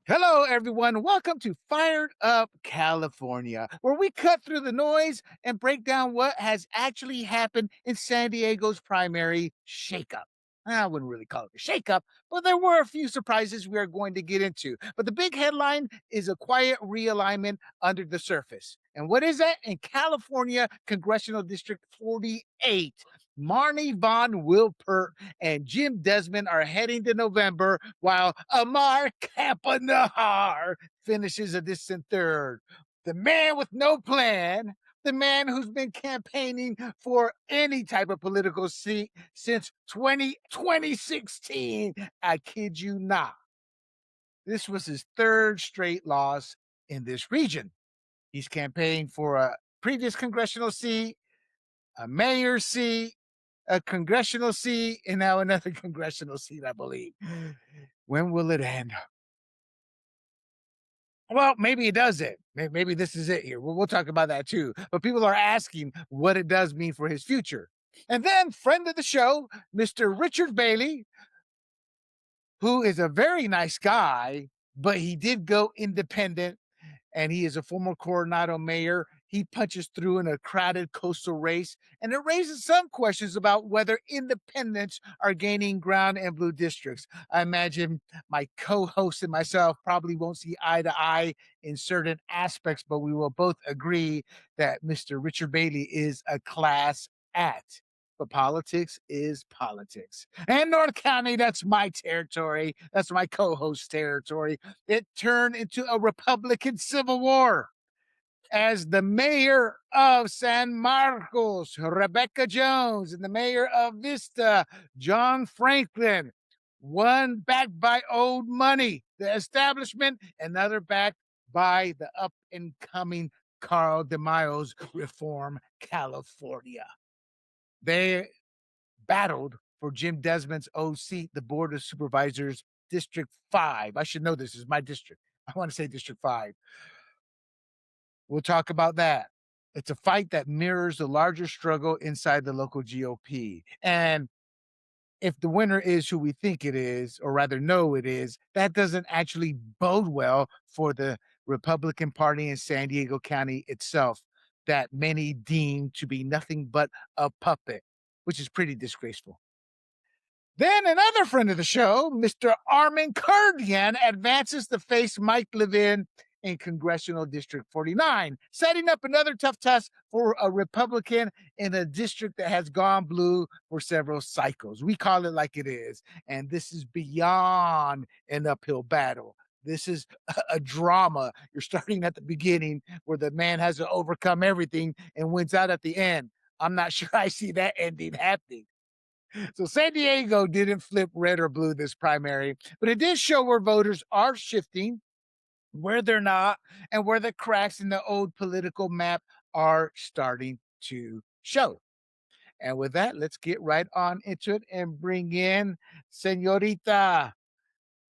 Hello, everyone. Welcome to Fired Up California, where we cut through the noise and break down what has actually happened in San Diego's primary shakeup. I wouldn't really call it a shakeup, but there were a few surprises we are going to get into. But the big headline is a quiet realignment under the surface. And what is that? In California Congressional District 48, Marnie Von Wilpert and Jim Desmond are heading to November, while Amar Campanahar finishes a distant third. The man with no plan, the man who's been campaigning for any type of political seat since 2016. I kid you not. This was his third straight loss in this region. He's campaigning for a previous congressional seat, a mayor seat, a congressional seat, and now another congressional seat, I believe. When will it end? Well, maybe it does it. Maybe this is it here. We'll talk about that too. But people are asking what it does mean for his future. And then, friend of the show, Mr. Richard Bailey, who is a very nice guy, but he did go independent and he is a former Coronado mayor. He punches through in a crowded coastal race, and it raises some questions about whether independents are gaining ground in blue districts. I imagine my co-host and myself probably won't see eye to eye in certain aspects, but we will both agree that Mr. Richard Bailey is a class act. But politics is politics. And North County, that's my territory. That's my co-host territory. It turned into a Republican civil war as the mayor of San Marcos, Rebecca Jones, and the mayor of Vista, John Franklin, one backed by old money, the establishment, another backed by the up and coming Carl DeMaio's Reform California. They battled for Jim Desmond's old seat, the Board of Supervisors, District 5. I should know this is my district. I want to say District 5. We'll talk about that. It's a fight that mirrors the larger struggle inside the local GOP. And if the winner is who we think it is, or rather know it is, that doesn't actually bode well for the Republican Party in San Diego County itself, that many deem to be nothing but a puppet, which is pretty disgraceful. Then another friend of the show, Mr. Armen Kurdian, advances to face Mike Levin in Congressional District 49, setting up another tough test for a Republican in a district that has gone blue for several cycles. We call it like it is. And this is beyond an uphill battle. This is a drama. You're starting at the beginning where the man has to overcome everything and wins out at the end. I'm not sure I see that ending happening. So San Diego didn't flip red or blue this primary, but it did show where voters are shifting, where they're not, and where the cracks in the old political map are starting to show. And with that, let's get right on into it and bring in Senorita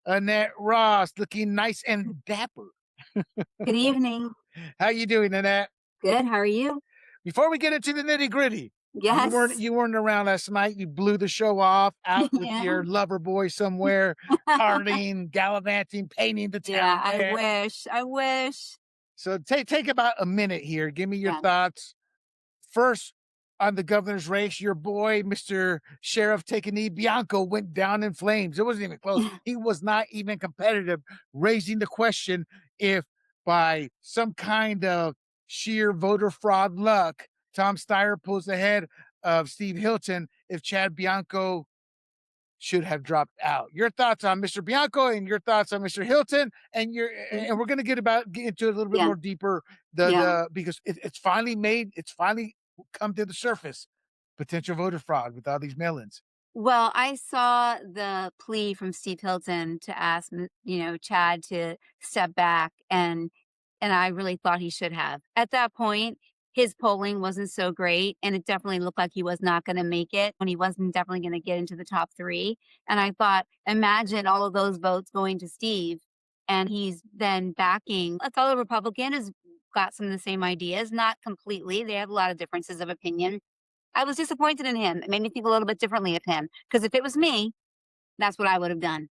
Annette Ross, looking nice and dapper. Good evening. How you doing, Annette? Good. How are you? Before we get into the nitty gritty, you weren't Yes. you weren't around last night. You blew the show off out with Yeah. your lover boy somewhere, partying, gallivanting, painting the Yeah, town I red. wish. I wish. So take about a minute here. Give me your Yeah. thoughts. First, on the governor's race, your boy, Mr. Sheriff Take a Knee Bianco, went down in flames. It wasn't even close. He was not even competitive, raising the question if by some kind of sheer voter fraud luck, Tom Steyer pulls ahead of Steve Hilton, if Chad Bianco should have dropped out. Your thoughts on Mr. Bianco and your thoughts on Mr. Hilton, and we're going to get into it a little bit Yeah. more deeper Yeah. because it's finally come to the surface, potential voter fraud with all these mail-ins. Well, I saw the plea from Steve Hilton to ask, Chad to step back, and I really thought he should have. At that point, his polling wasn't so great, and it definitely looked like he was not going to make it, when he wasn't definitely going to get into the top 3. And I thought, imagine all of those votes going to Steve, and he's then backing a fellow Republican who's got some of the same ideas, not completely. They have a lot of differences of opinion. I was disappointed in him. It made me think a little bit differently of him, because if it was me, that's what I would have done.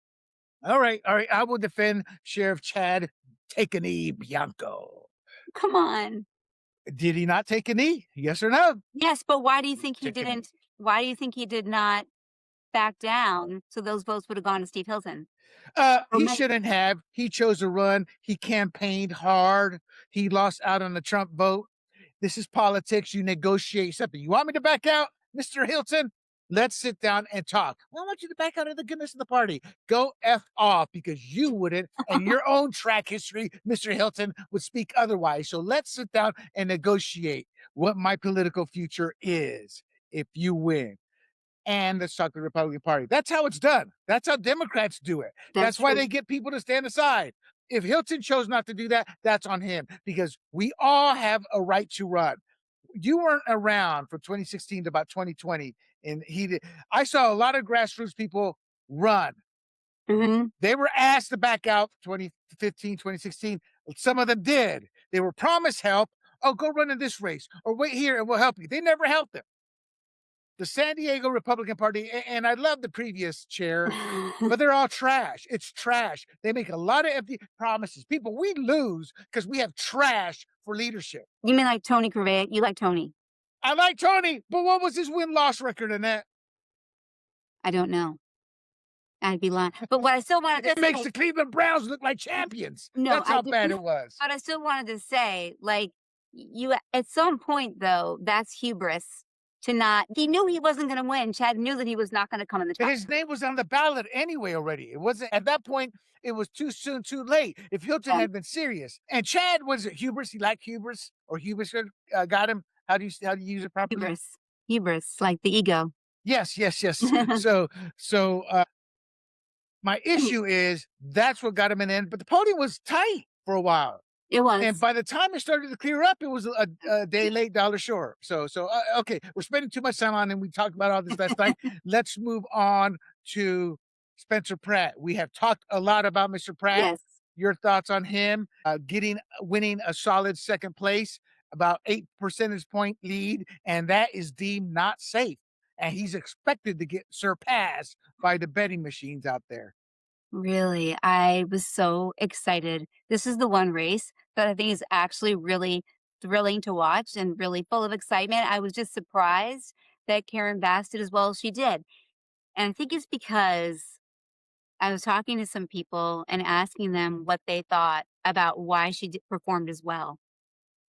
All right, all right. I will defend Sheriff Chad Take a Knee Bianco. Come on. Did he not take a knee? Yes or no? Yes, but why do you think he Take a knee. didn't why do you think he did not back down so those votes would have gone to Steve Hilton? Or He many shouldn't have. He chose to run. He campaigned hard. He lost out on the Trump vote. This is politics. You negotiate something. You want me to back out, Mr. Hilton? Let's sit down and talk. I want you to back out of the goodness of the party. Go F off because you wouldn't, and your own track history, Mr. Hilton, would speak otherwise. So let's sit down and negotiate what my political future is if you win. And let's talk to the Republican Party. That's how it's done. That's how Democrats do it. That's That's why true. they get people to stand aside. If Hilton chose not to do that, that's on him because we all have a right to run. You weren't around from 2016 to about 2020, and he did. I saw a lot of grassroots people run. Mhm. They were asked to back out 2015, 2016. Some of them did. They were promised help. Oh, go run in this race or wait here and we'll help you. They never helped them. The San Diego Republican Party, and I love the previous chair, but they're all trash. It's trash. They make a lot of empty promises. People, we lose because we have trash for leadership. You mean like Tony Crevette? You like Tony? I like Tony, but what was his win-loss record in that? I don't know. I'd be lying. But what I still wanted to It makes say the Cleveland Browns look like champions. no, That's I how did bad not. it was. But I still wanted to say, like, you at some point though, that's hubris to not he knew he wasn't gonna win. Chad knew that he was not gonna come in the top. His name was on the ballot anyway already. It wasn't at that point, it was too soon, too late. If Hilton Yeah, had been serious. And Chad was it hubris? He liked hubris or hubris got him. How do you use it properly? hubris. Hubris, like the ego. Yes, yes, yes. So my issue is that's what got him in the end, but the podium was tight for a while. It And was. by the time it started to clear up, it was a day late, dollar short. Okay, we're spending too much time on, and we talked about all this last night. Let's move on to Spencer Pratt. We have talked a lot about Mr. Pratt. Yes. Your thoughts on him winning a solid second place, about 8 percentage point lead, and that is deemed not safe. And he's expected to get surpassed by the betting machines out there. Really, I was so excited. This is the one race that I think is actually really thrilling to watch and really full of excitement. I was just surprised that Karen Bass did as well as she did. And I think it's because I was talking to some people and asking them what they thought about why performed as well.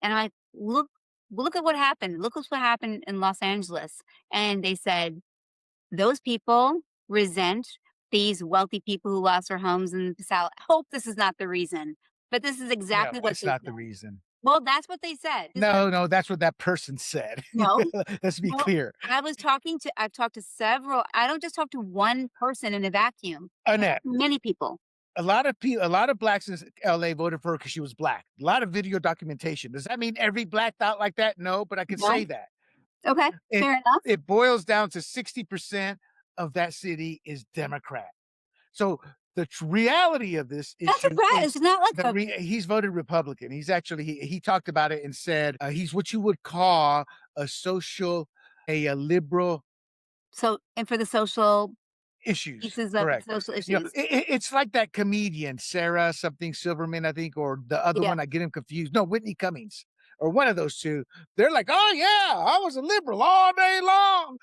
And I'm like, look at what happened. Look at what happened in Los Angeles. And they said, those people resent these wealthy people who lost their homes in the South. Hope this is not the reason, but this is No, exactly what that's they not the said. reason. Well, that's what they said. No, no, that's what that person said. No, Let's be no. clear. I've talked to several. I don't just talk to one person in a vacuum. I talk Annette, to many people. a lot of blacks in LA voted for her because she was black. A lot of video documentation. Does that mean every black thought like that? No, but I could No, say that. okay, It fair enough. it boils down to 60% of that city is Democrat. So the reality of this That's a issue Pratt. is It's not like a he's voted Republican. He's actually he talked about it and said he's what you would call a social, a liberal and for the social issues. pieces of Correct. social You know, issues. it's like that comedian Sarah something Silverman, I think, or the other Yeah. one. I get him confused. No, Whitney Cummings. Or one of those two, they're like, "Oh yeah, I was a liberal all day long.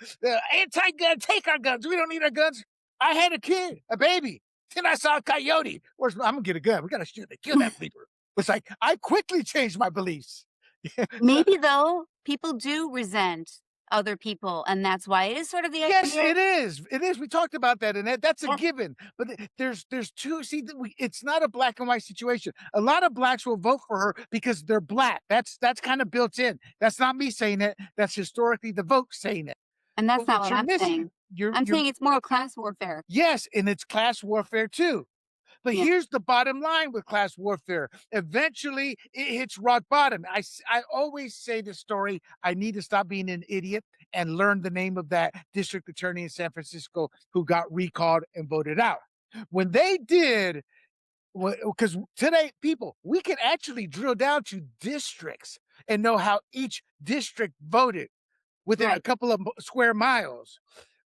Anti-gun, take our guns. We don't need our guns." I had a kid, a baby. Then I saw a coyote. I'm gonna get a gun. We gotta shoot and kill that bleeper. It's like I quickly changed my beliefs. So Maybe though, people do resent other people, and that's why it is sort of the yes, idea. it is. It is. We talked about that, and that's a Yeah, given. But there's two. See, it's not a black and white situation. A lot of blacks will vote for her because they're black. That's kind of built in. That's not me saying it. That's historically the vote saying it. and that's But not what what you're I'm missing, saying. I'm you're saying it's more class warfare. yes, and it's class warfare too. But Yeah, here's the bottom line with class warfare. Eventually, it hits rock bottom. I always say this story. I need to stop being an idiot and learn the name of that district attorney in San Francisco who got recalled and voted out. When they did, because today, people, we can actually drill down to districts and know how each district voted within a right. couple of square miles.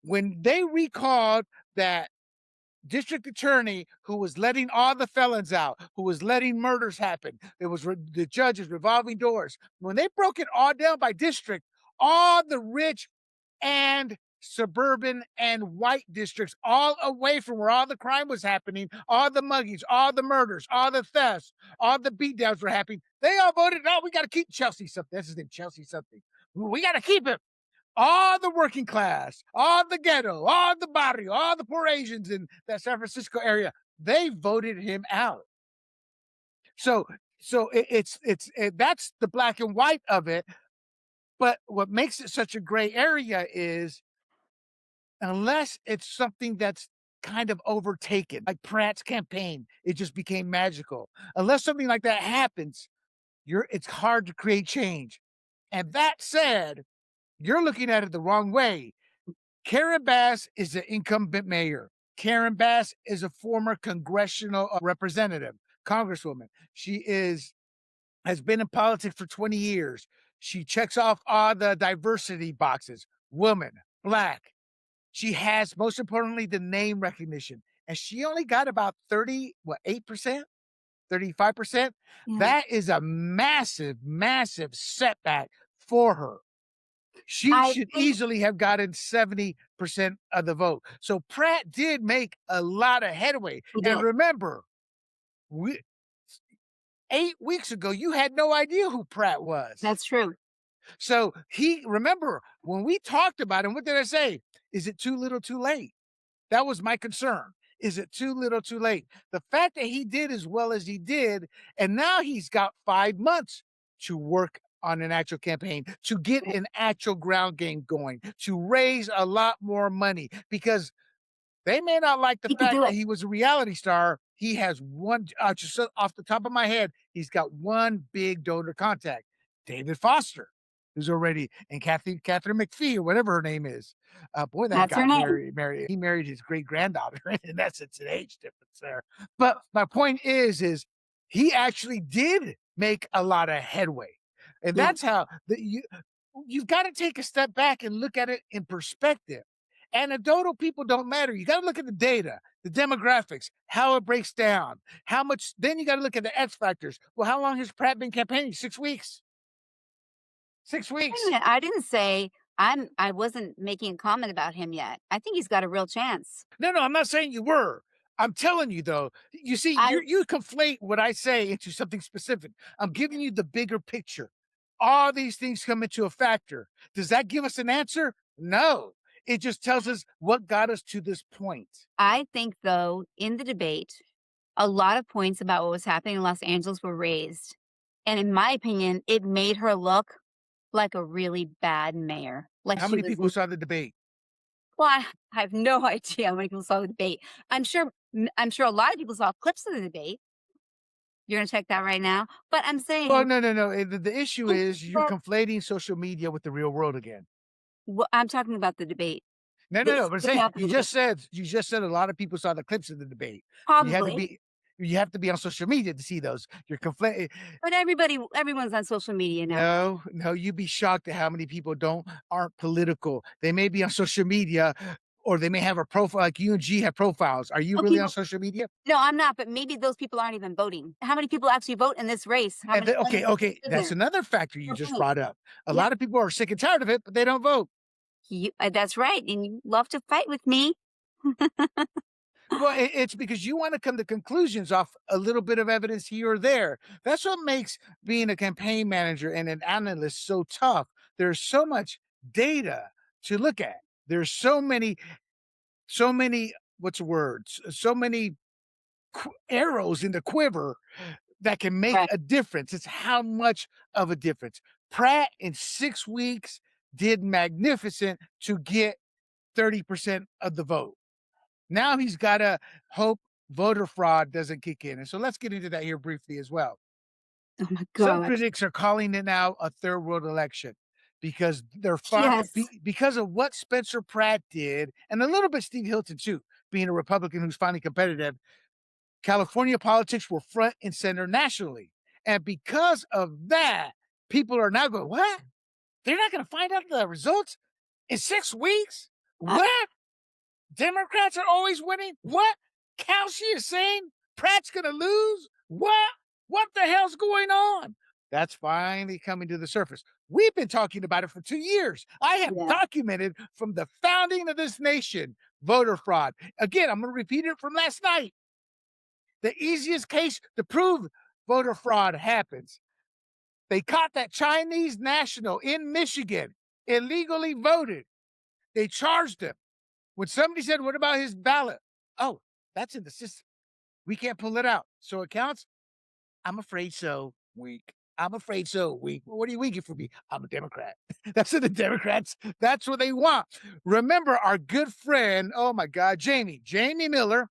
When they recalled that district attorney who was letting all the felons out, who was letting murders happen. It was the judges revolving doors. When they broke it all down by district, all the rich and suburban and white districts, all away from where all the crime was happening, all the muggings, all the murders, all the thefts, all the beatdowns were happening. They all voted, no, we got to keep Chelsea something. That's his name, Chelsea something. We got to keep him. All the working class, all the ghetto, all the barrio, all the poor Asians in that San Francisco area, they voted him out. So, that's the black and white of it. But what makes it such a gray area is unless it's something that's kind of overtaken, like Pratt's campaign, it just became magical. Unless something like that happens, it's hard to create change. And that said, you're looking at it the wrong way. Karen Bass is the incumbent mayor. Karen Bass is a former congressional representative, congresswoman. She has been in politics for 20 years. She checks off all the diversity boxes, woman, black. She has, most importantly, the name recognition. And she only got about 8%, 35%. Yeah. That is a massive, massive setback for her. She I should think easily have gotten 70% of the vote. So Pratt did make a lot of headway. he And did. remember, 8 weeks ago, you had no idea who Pratt was. That's true. So remember, when we talked about him, what did I say? Is it too little too late? That was my concern. Is it too little too late? The fact that he did as well as he did, and now he's got 5 months to work on an actual campaign, to get an actual ground game going, to raise a lot more money, because they may not like the He could fact do that it. he was a reality star. He has one, just off the top of my head, he's got one big donor contact, David Foster, who's already, and Catherine McPhee, or whatever her name is. Boy, that That's her got name. married. He married his great granddaughter, and that's it's an age difference there. But my point is he actually did make a lot of headway, and Yeah. that's how you've got to take a step back and look at it in perspective. Anecdotal people don't matter. You got to look at the data, the demographics, how it breaks down, how much. Then you got to look at the X factors. Well, how long has Pratt been campaigning? 6 weeks. 6 weeks. Wait a minute, I didn't say I wasn't making a comment about him yet. I think he's got a real chance. No, I'm not saying you were. I'm telling you though. You see, I you conflate what I say into something specific. I'm giving you the bigger picture. All these things come into a factor. Does that give us an answer? No. It just tells us what got us to this point. I think though, in the debate, a lot of points about what was happening in Los Angeles were raised. And in my opinion, it made her look like a really bad mayor. Like How she many was people saw the debate? well, I have no idea how many people saw the debate. I'm sure a lot of people saw clips of the debate. You're gonna check that right now. But I'm Well, saying no. The issue is you're conflating social media with the real world again. I'm talking about the debate. No. But I'm This saying happened today. you just said a lot of people saw the clips of the debate. You had to Probably. be you have to be on social media to see those. You're conflating. But everyone's on social media now. No, you'd be shocked at how many people aren't political. They may be on social media or they may have a profile like you and G have profiles. Are you Well, really on people social media? no, I'm not, but maybe those people aren't even voting. How many people actually vote in this race? How And many then, how okay, is that's there? another factor you Your just point. brought up. A Yeah, lot of people are sick and tired of it, but they don't vote. that's right, and you love to fight with me. Well, it's because you want to come to conclusions off a little bit of evidence here or there. That's what makes being a campaign manager and an analyst so tough. There's so much data to look at. There's so many, what's the word? So many arrows in the quiver that can make Right. a difference. It's how much of a difference. Pratt in 6 weeks did magnificent to get 30% of the vote. Now he's got to hope voter fraud doesn't kick in. And so let's get into that here briefly as well. Oh my Some gosh. critics are calling it now a third world election because Yes. because of what Spencer Pratt did, and a little bit Steve Hilton too, being a Republican who's finally competitive. California politics were front and center nationally, and because of that, people are now going, "What? They're not going to find out the results in 6 weeks? I What? Democrats are always winning? What?" Kelsey is saying Pratt's going to lose? What? What the hell's going on? That's finally coming to the surface. We've been talking about it for 2 years. I have Yeah. documented from the founding of this nation voter fraud. Again, I'm going to repeat it from last night. The easiest case to prove voter fraud happens. They caught that Chinese national in Michigan, illegally voted. They charged him. When somebody said, "What about his ballot?" Oh, that's in the system. We can't pull it out. So it counts? I'm afraid so. Wink. I'm afraid so. Wink. Well, what are you winking for me? I'm a Democrat. That's what the Democrats, that's what they want. Remember our good friend, oh my God, Jamie Miller,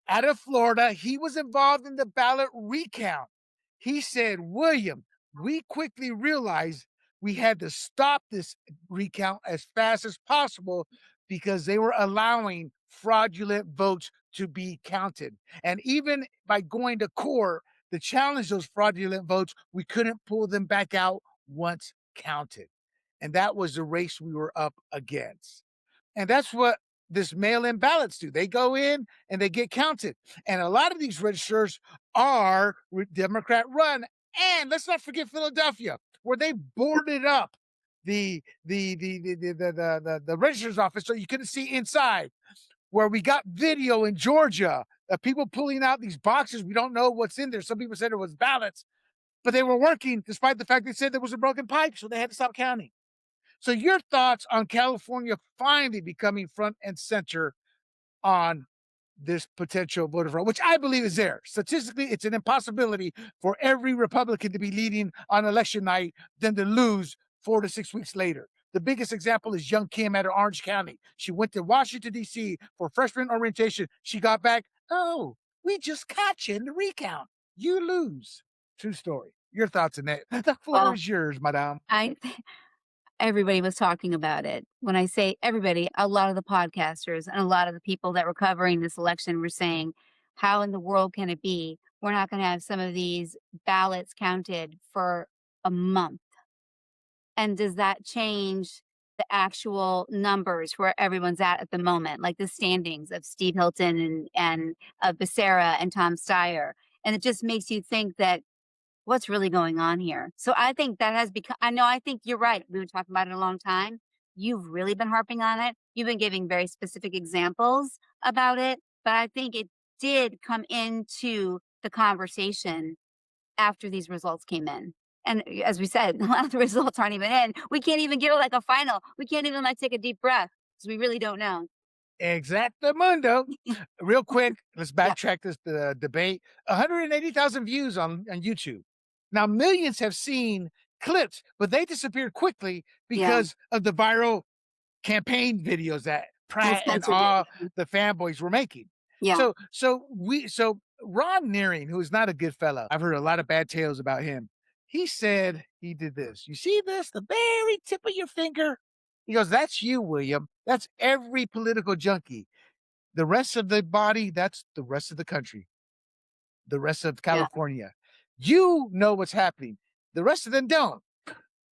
out of Florida, he was involved in the ballot recount. He said, "William, we quickly realized we had to stop this recount as fast as possible because they were allowing fraudulent votes to be counted. And even by going to court to challenge those fraudulent votes, we couldn't pull them back out once counted." And that was the race we were up against. And that's what this mail-in ballots do. They go in and they get counted. And a lot of these registers are Democrat run. And let's not forget Philadelphia, where they boarded up the registrar's office so you couldn't see inside. Where we got video in Georgia of people pulling out these boxes. We don't know what's in there. Some people said it was ballots, but they were working despite the fact they said there was a broken pipe, so they had to stop counting. So your thoughts on California finally becoming front and center on this potential voter fraud, which I believe is there. Statistically, it's an impossibility for every Republican to be leading on election night than to lose 4 to 6 weeks later. The biggest example is young Kim out of Orange County. She went to Washington, D.C. for freshman orientation. She got back, "Oh, we just caught you in the recount. You lose." True story. Your thoughts on that? The floor Well, is yours, madame. I everybody was talking about it. When I say everybody, a lot of the podcasters and a lot of the people that were covering this election were saying, "How in the world can it be we're not going to have some of these ballots counted for a month?" And does that change the actual numbers where everyone's at the moment, like the standings of Steve Hilton and of Becerra and Tom Steyer? And it just makes you think that what's really going on here? So I think that has become, I think you're right. We've been talking about it a long time. You've really been harping on it. You've been giving very specific examples about it, but I think it did come into the conversation after these results came in. And as we said, a lot of the results aren't even in. We can't even give it like a final. We can't even like take a deep breath because we really don't know. Exactamundo. Real quick, let's Yeah. backtrack this debate. 180,000 views on YouTube. Now, millions have seen clips, but they disappeared quickly Yeah. because of the viral campaign videos that And Pratt and Spencer did. all the fanboys were making. Yeah. So Ron Nearing, who is not a good fellow, I've heard a lot of bad tales about him. He said he did this. You see this? The very tip of your finger. He goes, "That's you, William. That's every political junkie. The rest of the body, that's the rest of the country, the rest of Yeah. California. You know what's happening. The rest of them don't.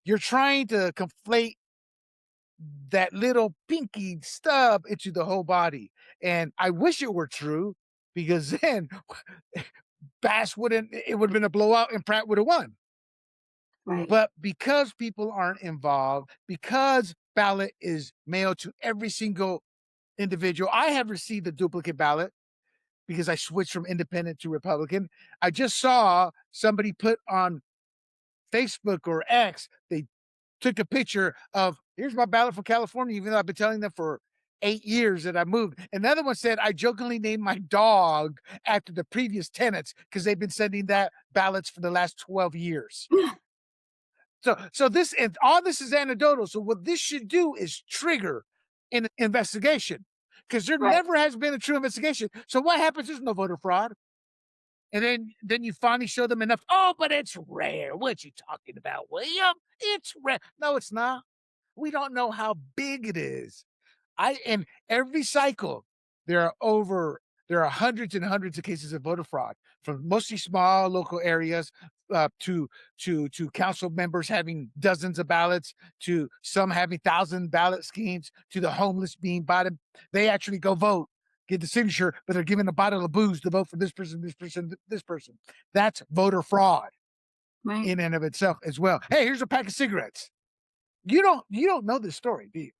You're trying to conflate that little pinky stub into the whole body." And I wish it were true because then Bass wouldn't, it would have been a blowout and Pratt would have won. Right. But because people aren't involved, because ballot is mailed to every single individual, I have received a duplicate ballot because I switched from independent to Republican. I just saw somebody put on Facebook or X, they took a picture of, "Here's my ballot for California," even though I've been telling them for 8 years that I moved. Another one said, "I jokingly named my dog after the previous tenants because they've been sending that ballots for the last 12 years." So this, and all this is anecdotal. So what this should do is trigger an investigation because there Right. never has been a true investigation. So what happens? There's no voter fraud. And then you finally show them enough. "Oh, but it's rare. What you talking about, William? It's rare." No, it's not. We don't know how big it is. In every cycle, there are hundreds and hundreds of cases of voter fraud from mostly small local areas, to council members having dozens of ballots, to some having 1,000 ballot schemes, to the homeless being bottom. They actually go vote get the signature, but they're giving a bottle of booze to vote for this person, this person, this person. That's voter fraud Right. in and of itself as well. Hey, here's a pack of cigarettes. You don't know this story, do you?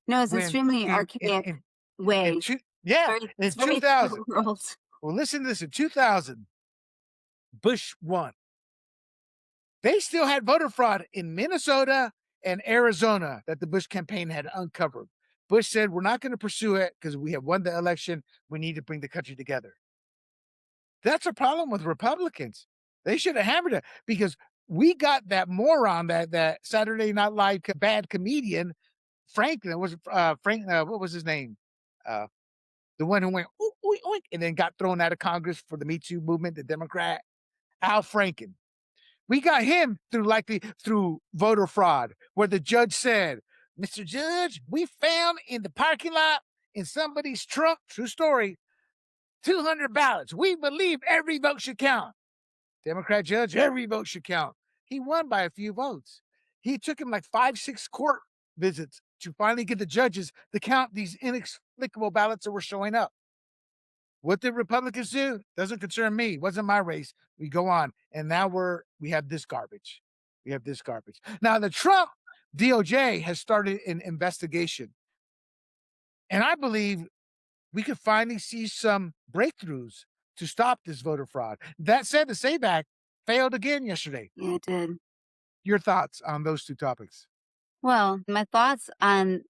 No, it's When extremely archaic way. yeah, in It's very 2000. third world. Well, listen to this. In 2000, Bush won. They still had voter fraud in Minnesota and Arizona that the Bush campaign had uncovered. Bush said, "We're not going to pursue it because we have won the election. We need to bring the country together." That's a problem with Republicans. They should have hammered it because we got that moron, that Saturday Night Live bad comedian, Franklin. Was Frank? What was his name? Uh, the one who went "Ooh, ooh, oink," and then got thrown out of Congress for the Me Too movement, the Democrat, Al Franken. We got him through voter fraud, where the judge said, "Mr. Judge, we found in the parking lot in somebody's trunk, true story, 200 ballots. We believe every vote should count." Democrat judge, every vote should count. He won by a few votes. He took him like 5, 6 court visits to finally get the judges to count these inexplicable ballots that were showing up. What did Republicans do? Doesn't concern me. Wasn't my race. We go on. And now we have this garbage. We have this garbage. Now the Trump DOJ has started an investigation. And I believe we could finally see some breakthroughs to stop this voter fraud. That said, the SAVE Act failed again yesterday. Yeah, it did. Your thoughts on those two topics? Well, my thoughts on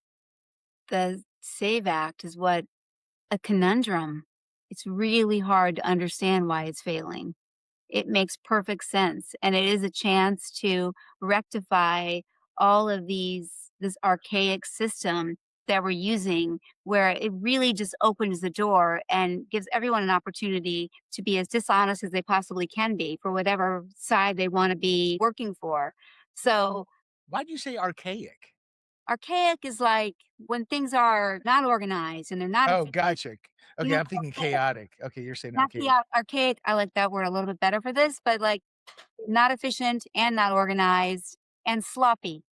the SAVE Act is what a conundrum. It's really hard to understand why it's failing. It makes perfect sense, and it is a chance to rectify all of this archaic system that we're using, where it really just opens the door and gives everyone an opportunity to be as dishonest as they possibly can be for whatever side they want to be working for. So Why'd you say archaic? archaic is like when things are not organized and they're not Oh, efficient. gotcha. You Okay, know, I'm thinking chaotic. Okay, you're saying not the archaic. archaic. I like that word a little bit better for this, but like not efficient and not organized and sloppy.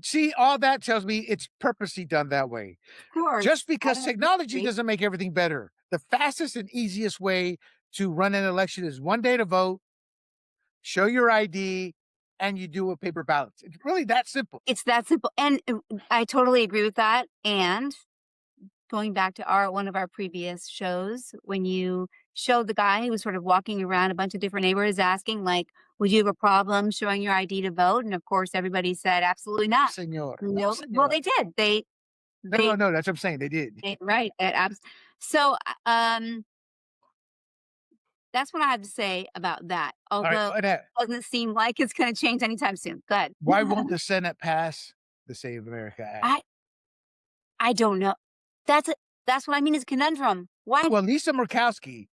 See, all that tells me it's purposely done that way. Of course, Just I because don't technology disagree. doesn't make everything better. The fastest and easiest way to run an election is one day to vote, show your ID, and you do a paper ballot. It's really that simple. It's that simple, and I totally agree with that. And going back to our one of our previous shows, when you showed the guy who was sort of walking around a bunch of different neighborhoods asking, like, "Would you have a problem showing your ID to vote?" And of course, everybody said, "Absolutely No, not." senor. No, No, well, senor. they did. No, no, They, no. That's what I'm saying. They did. right. So, that's what I have to say about that. All right, Although Annette, it doesn't seem like it's going to change anytime soon. Good. why won't the Senate pass the Save America Act? I I don't know. That's a, that's what I mean is conundrum. Why? Well, Lisa Murkowski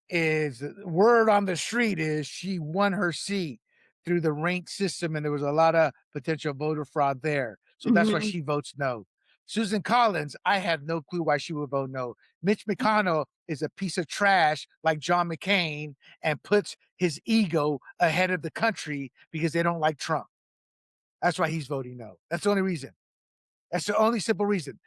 is word on the street is she won her seat through the ranked system, and there was a lot of potential voter fraud there. So that's why Mhm. she votes no. Susan Collins, I have no clue why she would vote no. Mitch McConnell is a piece of trash like John McCain and puts his ego ahead of the country because they don't like Trump. That's why he's voting no. That's the only reason. That's the only simple reason.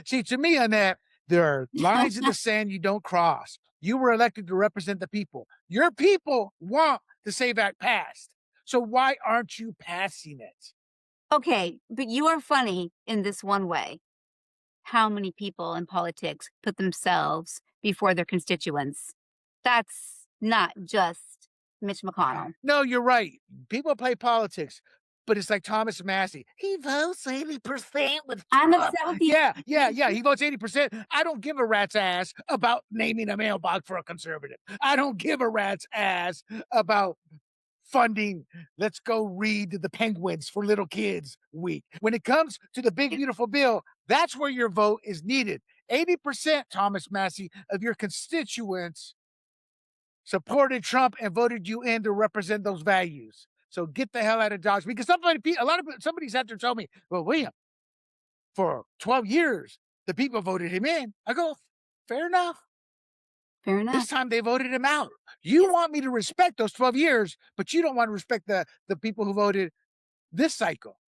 See, to me, on that, there are lines in the sand you don't cross. You were elected to represent the people. Your people want the SAVE Act passed. So why aren't you passing it? Okay, but you are funny in this one way. How many people in politics put themselves before their constituents? That's not just Mitch McConnell. No, you're right. People play politics, but it's like Thomas Massey. He votes 80% with I'm Trump. upset with you. Yeah, yeah, yeah. He votes 80%. I don't give a rat's ass about naming a mailbox for a conservative. I don't give a rat's ass about funding "Let's Go Read the Penguins for Little Kids" week. When it comes to the big beautiful bill, that's where your vote is needed. 80%, Thomas Massey, of your constituents supported Trump and voted you in to represent those values. So get the hell out of Dodge, because somebody's had to tell me, "Well, William, for 12 years the people voted him in." I go, fair enough. Fair This enough. time they voted him out. You Yes. want me to respect those 12 years, but you don't want to respect the people who voted this cycle.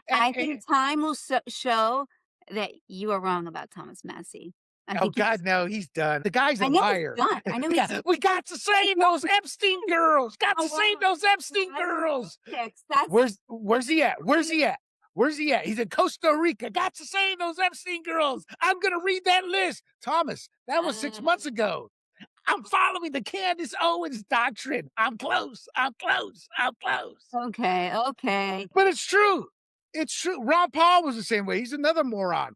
And, I think time will show that you are wrong about Thomas Massey. And Oh he keeps God, no, he's done. The guy's a I know he's liar. done. I know he's We got to save those Epstein girls. Got oh, to save wow. those Epstein girls. That's Where's he at? Where's he at? Where's he at? He's in Costa Rica. Got to save those Epstein girls. I'm gonna read that list. Thomas, that was 6 months ago. I'm following the Candace Owens doctrine. I'm close. I'm close. I'm close. okay, okay. But it's true. It's true. Ron Paul was the same way. He's another moron.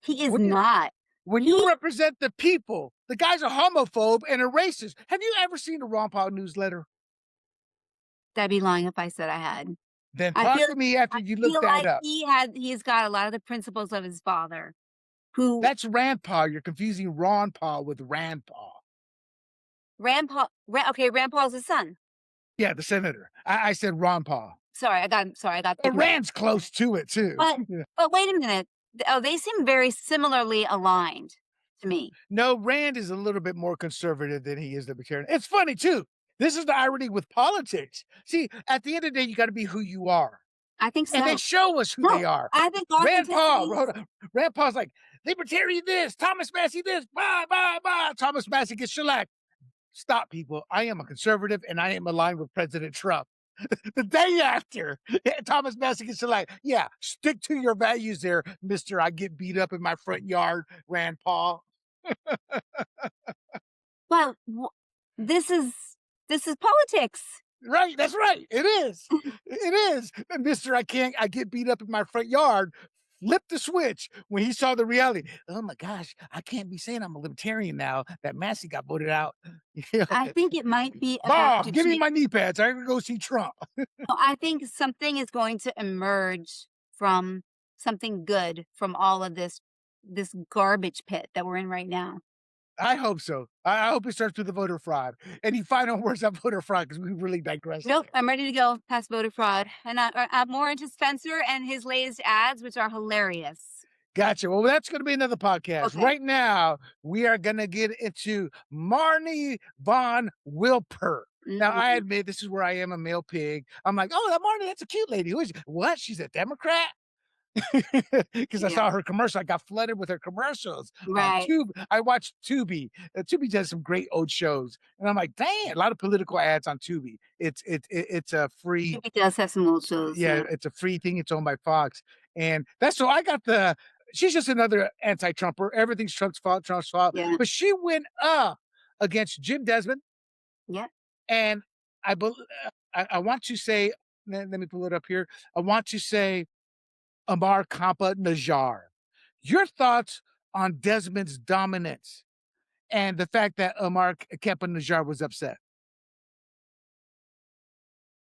He is When you not. when He you represent the people, the guy's a homophobe and a racist. Have you ever seen the Ron Paul newsletter? I'd be lying if I said I had. Then I talk feel to me after I you look feel that like up. he's got a lot of the principles of his father, who That's Rand Paul. You're confusing Ron Paul with Rand Paul. Rand Paul's his son. Yeah, the senator. I said Ron Paul. Sorry, I got Rand's close to it too. But Yeah. but wait a minute. Oh, they seem very similarly aligned to me. No, Rand is a little bit more conservative than he is libertarian. It's funny too. This is the irony with politics. See, at the end of the day, you got to be who you are. I think And they so. show us who No, they are. I think Rand Paul, authenticity hold on. Rand Paul's like, libertarian this, Thomas Massey this, blah, blah, blah. Thomas Massey gets shellacked. Stop, people. I am a conservative and I am aligned with President Trump. The day after, Thomas Massey gets shellacked. Yeah, stick to your values there, Mr. I get beat up in my front yard, Rand Paul. well, this is politics. Right, that's right. It is. It is. And Mr. I get beat up in my front yard. Flip the switch when he saw the reality. Oh my gosh, I can't be saying I'm a libertarian now that Massey got voted out. You know, I think it might be about Bob, to give me change. my knee pads. I'm gonna go see Trump. I think something is going to emerge from something good from all of this garbage pit that we're in right now. I hope so. I hope it starts with the voter fraud. Any final words on voter fraud? Because we really digressed. Nope, I'm ready to go past voter fraud, and I'm more into Spencer and his latest ads, which are hilarious. Gotcha. Well, that's going to be another podcast. Okay. Right now, we are going to get into Marnie von Wilper. Now, I Mhm. admit this is where I am a male pig. I'm like, oh, that Marnie, that's a cute lady. Who is she? What? She's a Democrat? Because I Yeah. saw her commercial. I got flooded with her commercials on Right. Tube. I watched Tubi. Tubi does some great old shows, and I'm like, dang, a lot of political ads on Tubi. It's a free, Tubi does have some old shows, yeah, yeah. it's a free thing. It's owned by Fox, and that's so I got the. She's just another anti-Trumper. Everything's Trump's fault. Trump's fault. Yeah. But she went up against Jim Desmond, Yeah. and I bel I want to say. Let me pull it up here. I want to say Amar Kampa Najjar. Your thoughts on Desmond's dominance and the fact that Amar Kampa Najjar was upset?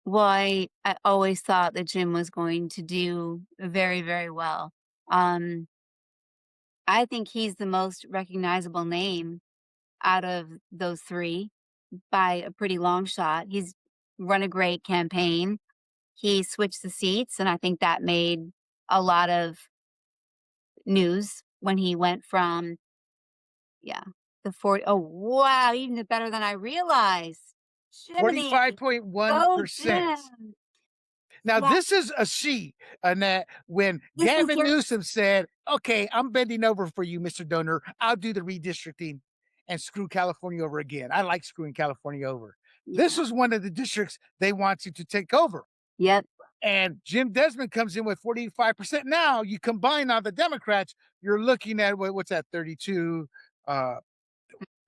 Well, I always thought that Jim was going to do very, very well. Um, I think he's the most recognizable name out of those 3 by a pretty long shot. He's run a great campaign. He switched the seats, and I think that made a lot of news when he went from yeah, the 40 oh, wow, even better than I realized. Jiminy, go 45.1%. Jim. Now, Yeah, this is a she, Annette, when this is Gavin your Newsom said, okay, I'm bending over for you, Mr. Donor. I'll do the redistricting and screw California over again. I like screwing California over. This yeah, was one of the districts they wanted to take over. yep, And Jim Desmond comes in with 45%. Now you combine all the Democrats, you're looking at what's that, 32, uh,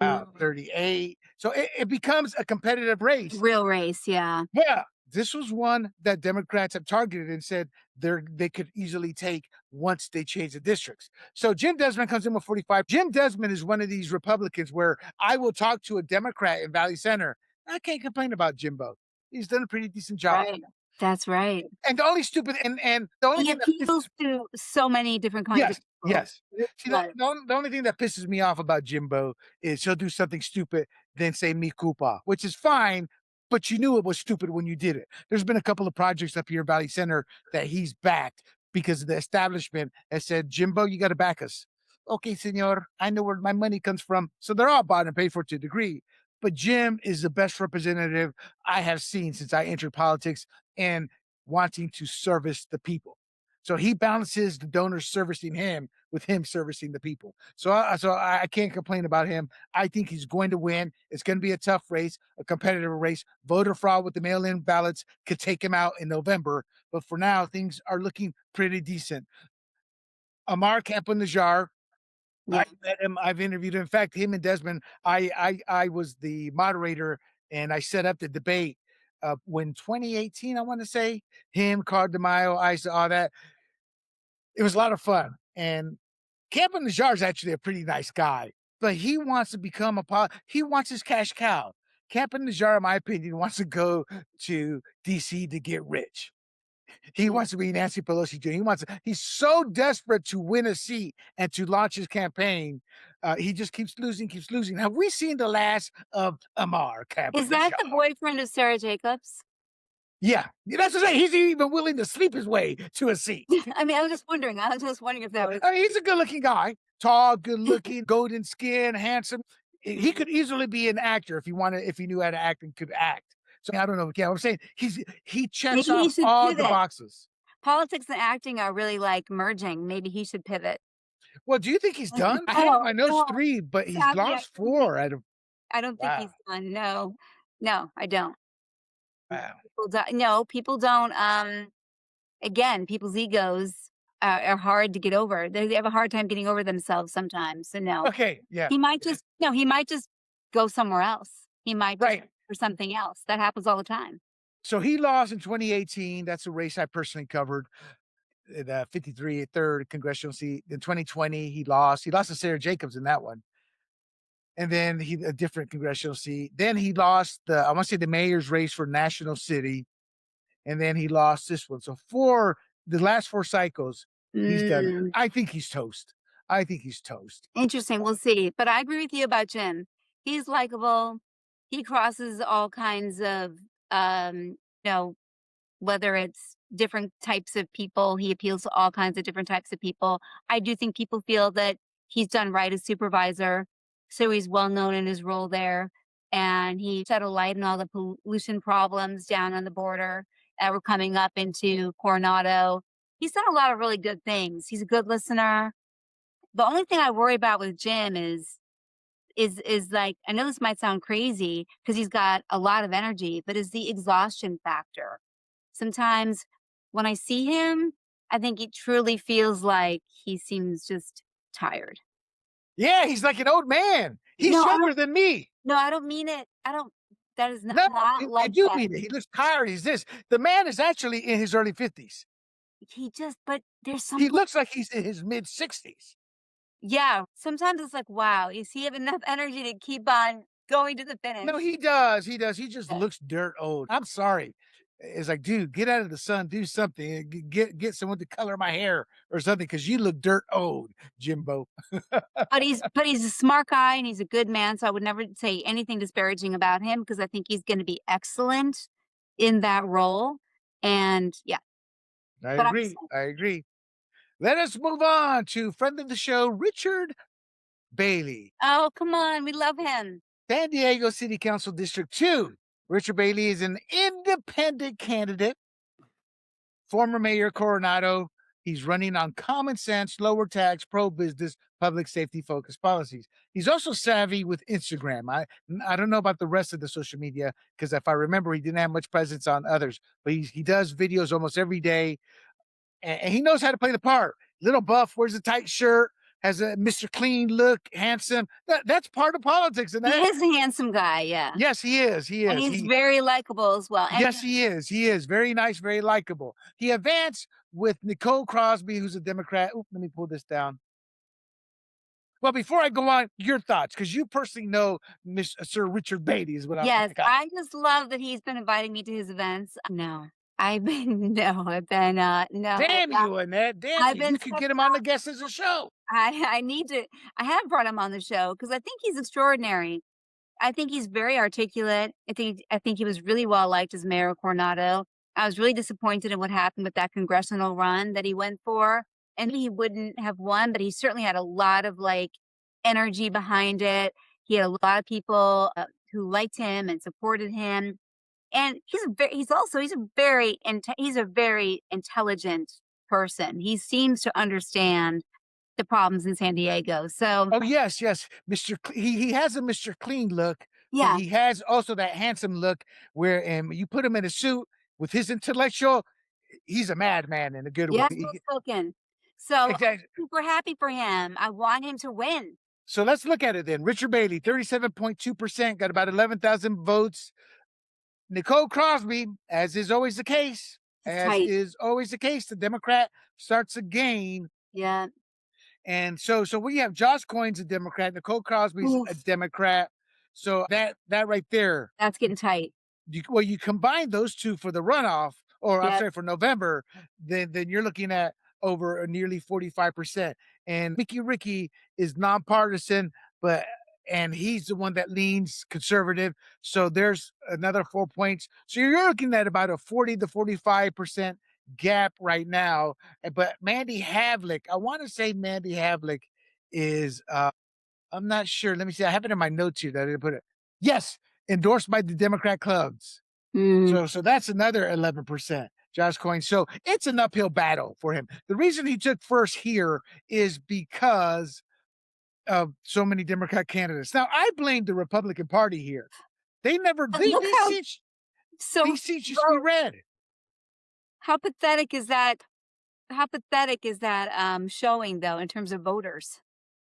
mm, 38. So it becomes a competitive race. real race, yeah, Yeah, this was one that Democrats have targeted and said they could easily take once they change the districts. So Jim Desmond comes in with 45. Jim Desmond is one of these Republicans where I will talk to a Democrat in Valley Center. I can't complain about Jimbo. He's done a pretty decent job. right. That's right. And the only stupid and the only He thing that appeals to so many different kinds of yes, people. yes. See, the only thing that pisses me off about Jimbo is he'll do something stupid, then say "me culpa," which is fine, but you knew it was stupid when you did it. There's been a couple of projects up here in Valley Center that he's backed because the establishment has said, "Jimbo, you got to back us." Okay, senor, I know where my money comes from. So they're all bought and paid for to a degree. But Jim is the best representative I have seen since I entered politics and wanting to service the people. So he balances the donors servicing him with him servicing the people. So I can't complain about him. I think he's going to win. It's going to be a tough race, a competitive race. Voter fraud with the mail-in ballots could take him out in November, but for now things are looking pretty decent. Amar Camp-Najar, I Yeah. met him. I've interviewed him. In fact, him and Desmond, I was the moderator and I set up the debate when 2018, I want to say, him, Card DeMaio, I saw that. It was a lot of fun. And Camp Najar is actually a pretty nice guy, but he wants to become he wants his cash cow. Camp Najar, in my opinion, wants to go to DC to get rich. He wants to be Nancy Pelosi Jr. He's so desperate to win a seat and to launch his campaign. He just keeps losing, keeps losing. Have we seen the last of Amar Is that Camp-Najar? the boyfriend of Sarah Jacobs? Yeah, that's what I'm saying. He's even willing to sleep his way to a seat. I mean, I was just wondering if that was I mean, he's a good-looking guy, tall, good-looking, golden skin, handsome. He could easily be an actor if he wanted, if he knew how to act and could act. So I don't know. Yeah, I'm saying he checks maybe he off should all the pivot. boxes. Politics and acting are really, like, merging. Maybe he should pivot. Well, do you think he's done? I had Oh, my nose no. 3, but he's Sadly, lost 4 out of I don't think wow, he's done. No. No, I don't. wow. People do no, people don't, again, people's egos are hard to get over. They have a hard time getting over themselves sometimes, so no. Okay, yeah, He might just go somewhere else. He might just right. for something else. That happens all the time. So he lost in 2018. That's a race I personally covered. The 53 3rd congressional seat. In 2020, he lost. He lost to Sarah Jacobs in that one. And then he a different congressional seat. Then he lost I want to say the mayor's race for national city, and then he lost this one. So for the last 4 cycles, he's done. Mm, I think he's toast. I think he's toast. interesting, we'll see. But I agree with you about Jim. He's likable. He crosses all kinds of, you know, whether it's different types of people, he appeals to all kinds of different types of people. I do think people feel that he's done right as supervisor, so he's well known in his role there, and he shed a light on all the pollution problems down on the border that were coming up into Coronado. He's done a lot of really good things. He's a good listener. The only thing I worry about with Jim is like, I know this might sound crazy because he's got a lot of energy, but is the exhaustion factor. Sometimes when I see him, I think it truly feels like he seems just tired. Yeah, he's like an old man. He's No, I younger don't than me. no, I don't mean it. I don't that is No, not I like do that. mean it. He looks tired. He's this. The man is actually in his early 50s. He just but there's He something looks like he's in his mid 60s. yeah, sometimes it's like, wow, is he have enough energy to keep on going to the No, finish? he does. He does. He just Yeah. looks dirt old. I'm sorry. It's like, dude, get out of the sun, do something. Get someone to color my hair or something because you look dirt old, Jimbo. But he's a smart guy and he's a good man, so I would never say anything disparaging about him because I think he's gonna be excellent in that role, and yeah, I but I'm just agree. I agree. Let us move on to friend of the show, Richard Bailey, oh, come on, we love him. San Diego City Council District 2. Richard Bailey is an independent candidate, former mayor Coronado. He's running on common sense, lower tax, pro business, public safety focused policies. He's also savvy with Instagram. I don't know about the rest of the social media because if I remember, he didn't have much presence on others, but he does videos almost every day and he knows how to play the part. Little buff, wears a tight shirt, has a Mr. Clean look, handsome. That's part of politics, and He that is a handsome guy, yeah, yes, he is. He and is. he's He very likable as well, and yes, he is. He is very nice, very likable. He advanced with Nicole Crosby, who's a Democrat. Oop, let me pull this down. Well, before I go on, your thoughts, because you personally know Sir Richard Beatty is what I'm. yes, I just love that he's been inviting me to his events. No, I've been no, I've been, no, Damn you, Annette! Damn I've you! You been could get him on the guest as a show. I need to I have brought him on the show because I think he's extraordinary. I think he's very articulate. I think he was really well liked as mayor of Coronado. I was really disappointed in what happened with that congressional run that he went for. And he wouldn't have won, but he certainly had a lot of like energy behind it. He had a lot of people who liked him and supported him. And he's a very intelligent person. He seems to understand the problems in San Diego. So, Oh, yes, yes. He has a Mr. Clean look, but yeah, he has also that handsome look where you put him in a suit with his intellectual, he's a madman in a good way. yeah, well spoken. So, I'm Exactly. super happy for him. I want him to win. So let's look at it then. Richard Bailey, 37.2%, got about 11,000 votes. Nicole Crosby, He's tight. the Democrat starts again. Yeah. And so we have Josh Coyne's a Democrat, Nicole Crosby's a Oof, Democrat. So that right there, that's getting tight. you combine those two for the runoff, or I'm Yep. sorry, for November, then you're looking at over a nearly 45%. And Mickey Ricky is nonpartisan, but and he's the one that leans conservative. So there's another 4 points. So you're looking at about a 40 to 45% gap right now. But Mandy Havlick, I want to say Mandy Havlick is I'm not sure. Let me see. I have it in my notes here that I didn't put it. Yes, endorsed by the Democrat clubs. Mm, So that's another 11%. Josh Coyne. So it's an uphill battle for him. The reason he took first here is because of so many Democrat candidates. Now I blame the Republican Party here. They never and look these how seats so these seats used to be vote. red. How pathetic is that? How pathetic is that showing though in terms of voters?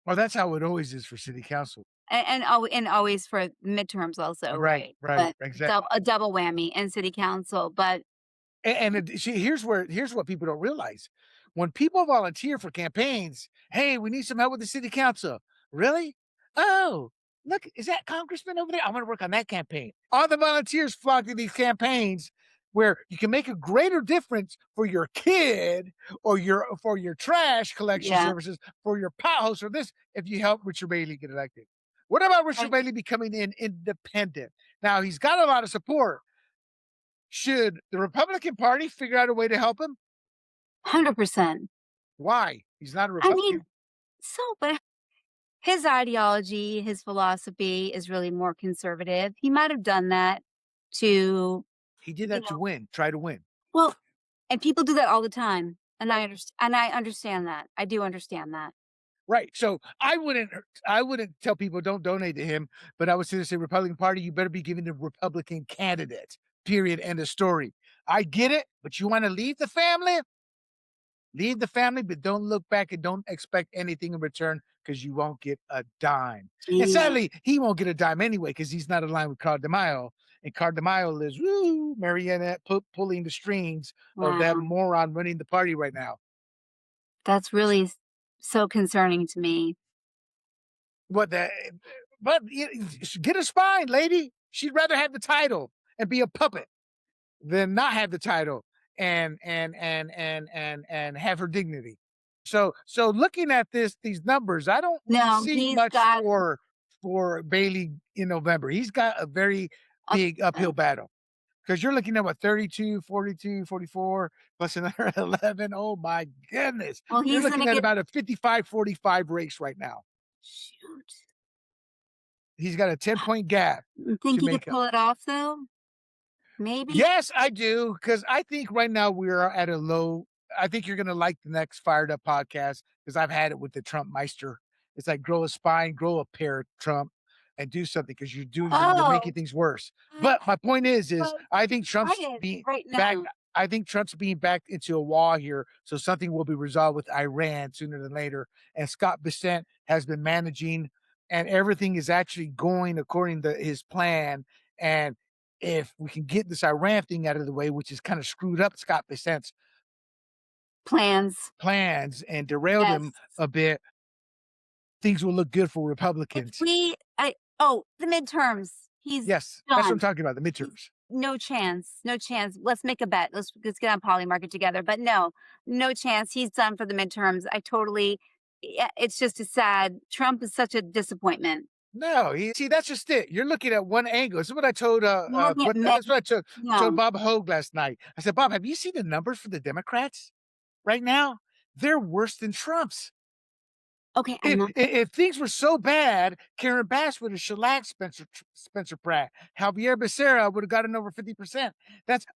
Well, that's how it always is for city council. And always for midterms also, Right, right? right, But exactly. a double whammy in city council. But See, here's what people don't realize. When people volunteer for campaigns, hey, we need some help with the city council. Really? Oh, look, is that congressman over there? I want to work on that campaign. All the volunteers flock to these campaigns where you can make a greater difference for your kid or your trash collection yeah, services, for your potholes, or this if you help Richard Bailey get elected. What about Richard right, Bailey becoming an independent? Now he's got a lot of support. Should the Republican Party figure out a way to help him? 100%. Why? He's not a I mean, Republican. but his ideology, his philosophy is really more conservative. He might have done that to, He did you that know, to win, try to win. well, and people do that all the time. And I understand that. I do understand that. Right. So I wouldn't tell people don't donate to him, but I would say Republican Party, you better be giving the Republican candidate. Period. End of story. I get it, but you want to leave the family? Leave the family, but don't look back and don't expect anything in return because you won't get a dime. And Yeah. sadly, he won't get a dime anyway because he's not aligned with Card DeMaio. And Card DeMaio is marionette pulling the strings of that Wow. moron running the party right now. That's really so concerning to me. What the? But get a spine, lady. She'd rather have the title and be a puppet than not have the title and have her dignity. So looking at these numbers, I don't No, see he's much got for Bailey in November. He's got a very a big uphill battle because you're looking at what 32, 42, 44 plus another 11. Oh my goodness. well, You're he's looking gonna at get about a 55-45 race right now. shoot. He's got a 10-point gap You think to he could make up. pull it off though? Maybe? Yes, I do, because I think right now we're at a low. I think you're gonna like the next Fired Up podcast because I've had it with the Trump Meister. It's like grow a spine, grow a pair, Trump, and do something because you're making Oh, things worse. uh, But my point is but I think try Trump's it being right back. now. I think Trump's being backed into a wall here, so something will be resolved with Iran sooner than later. And Scott Bessent has been managing, and everything is actually going according to his plan. And if we can get this Iran thing out of the way, which has kind of screwed up Scott Bessent's Plans. plans and derailed Yes. him a bit, things will look good for If Republicans. we I oh, the midterms. He's Yes, that's what I'm done. talking about, the He's midterms. no chance. No chance. Let's make a bet. Let's get on Poly Market together. But no, no chance. He's done for the midterms. I totally yeah, it's just a sad Trump is such a disappointment. No, see, that's just it. You're looking at one angle. This is what I told You're looking at men. that's what told No. Bob Hogue last night. I said, Bob, have you seen the numbers for the Democrats right now? They're worse than Trump's. Okay, I'm not If things were so bad, Karen Bass would have shellacked Spencer Pratt. Javier Becerra would have gotten over 50%.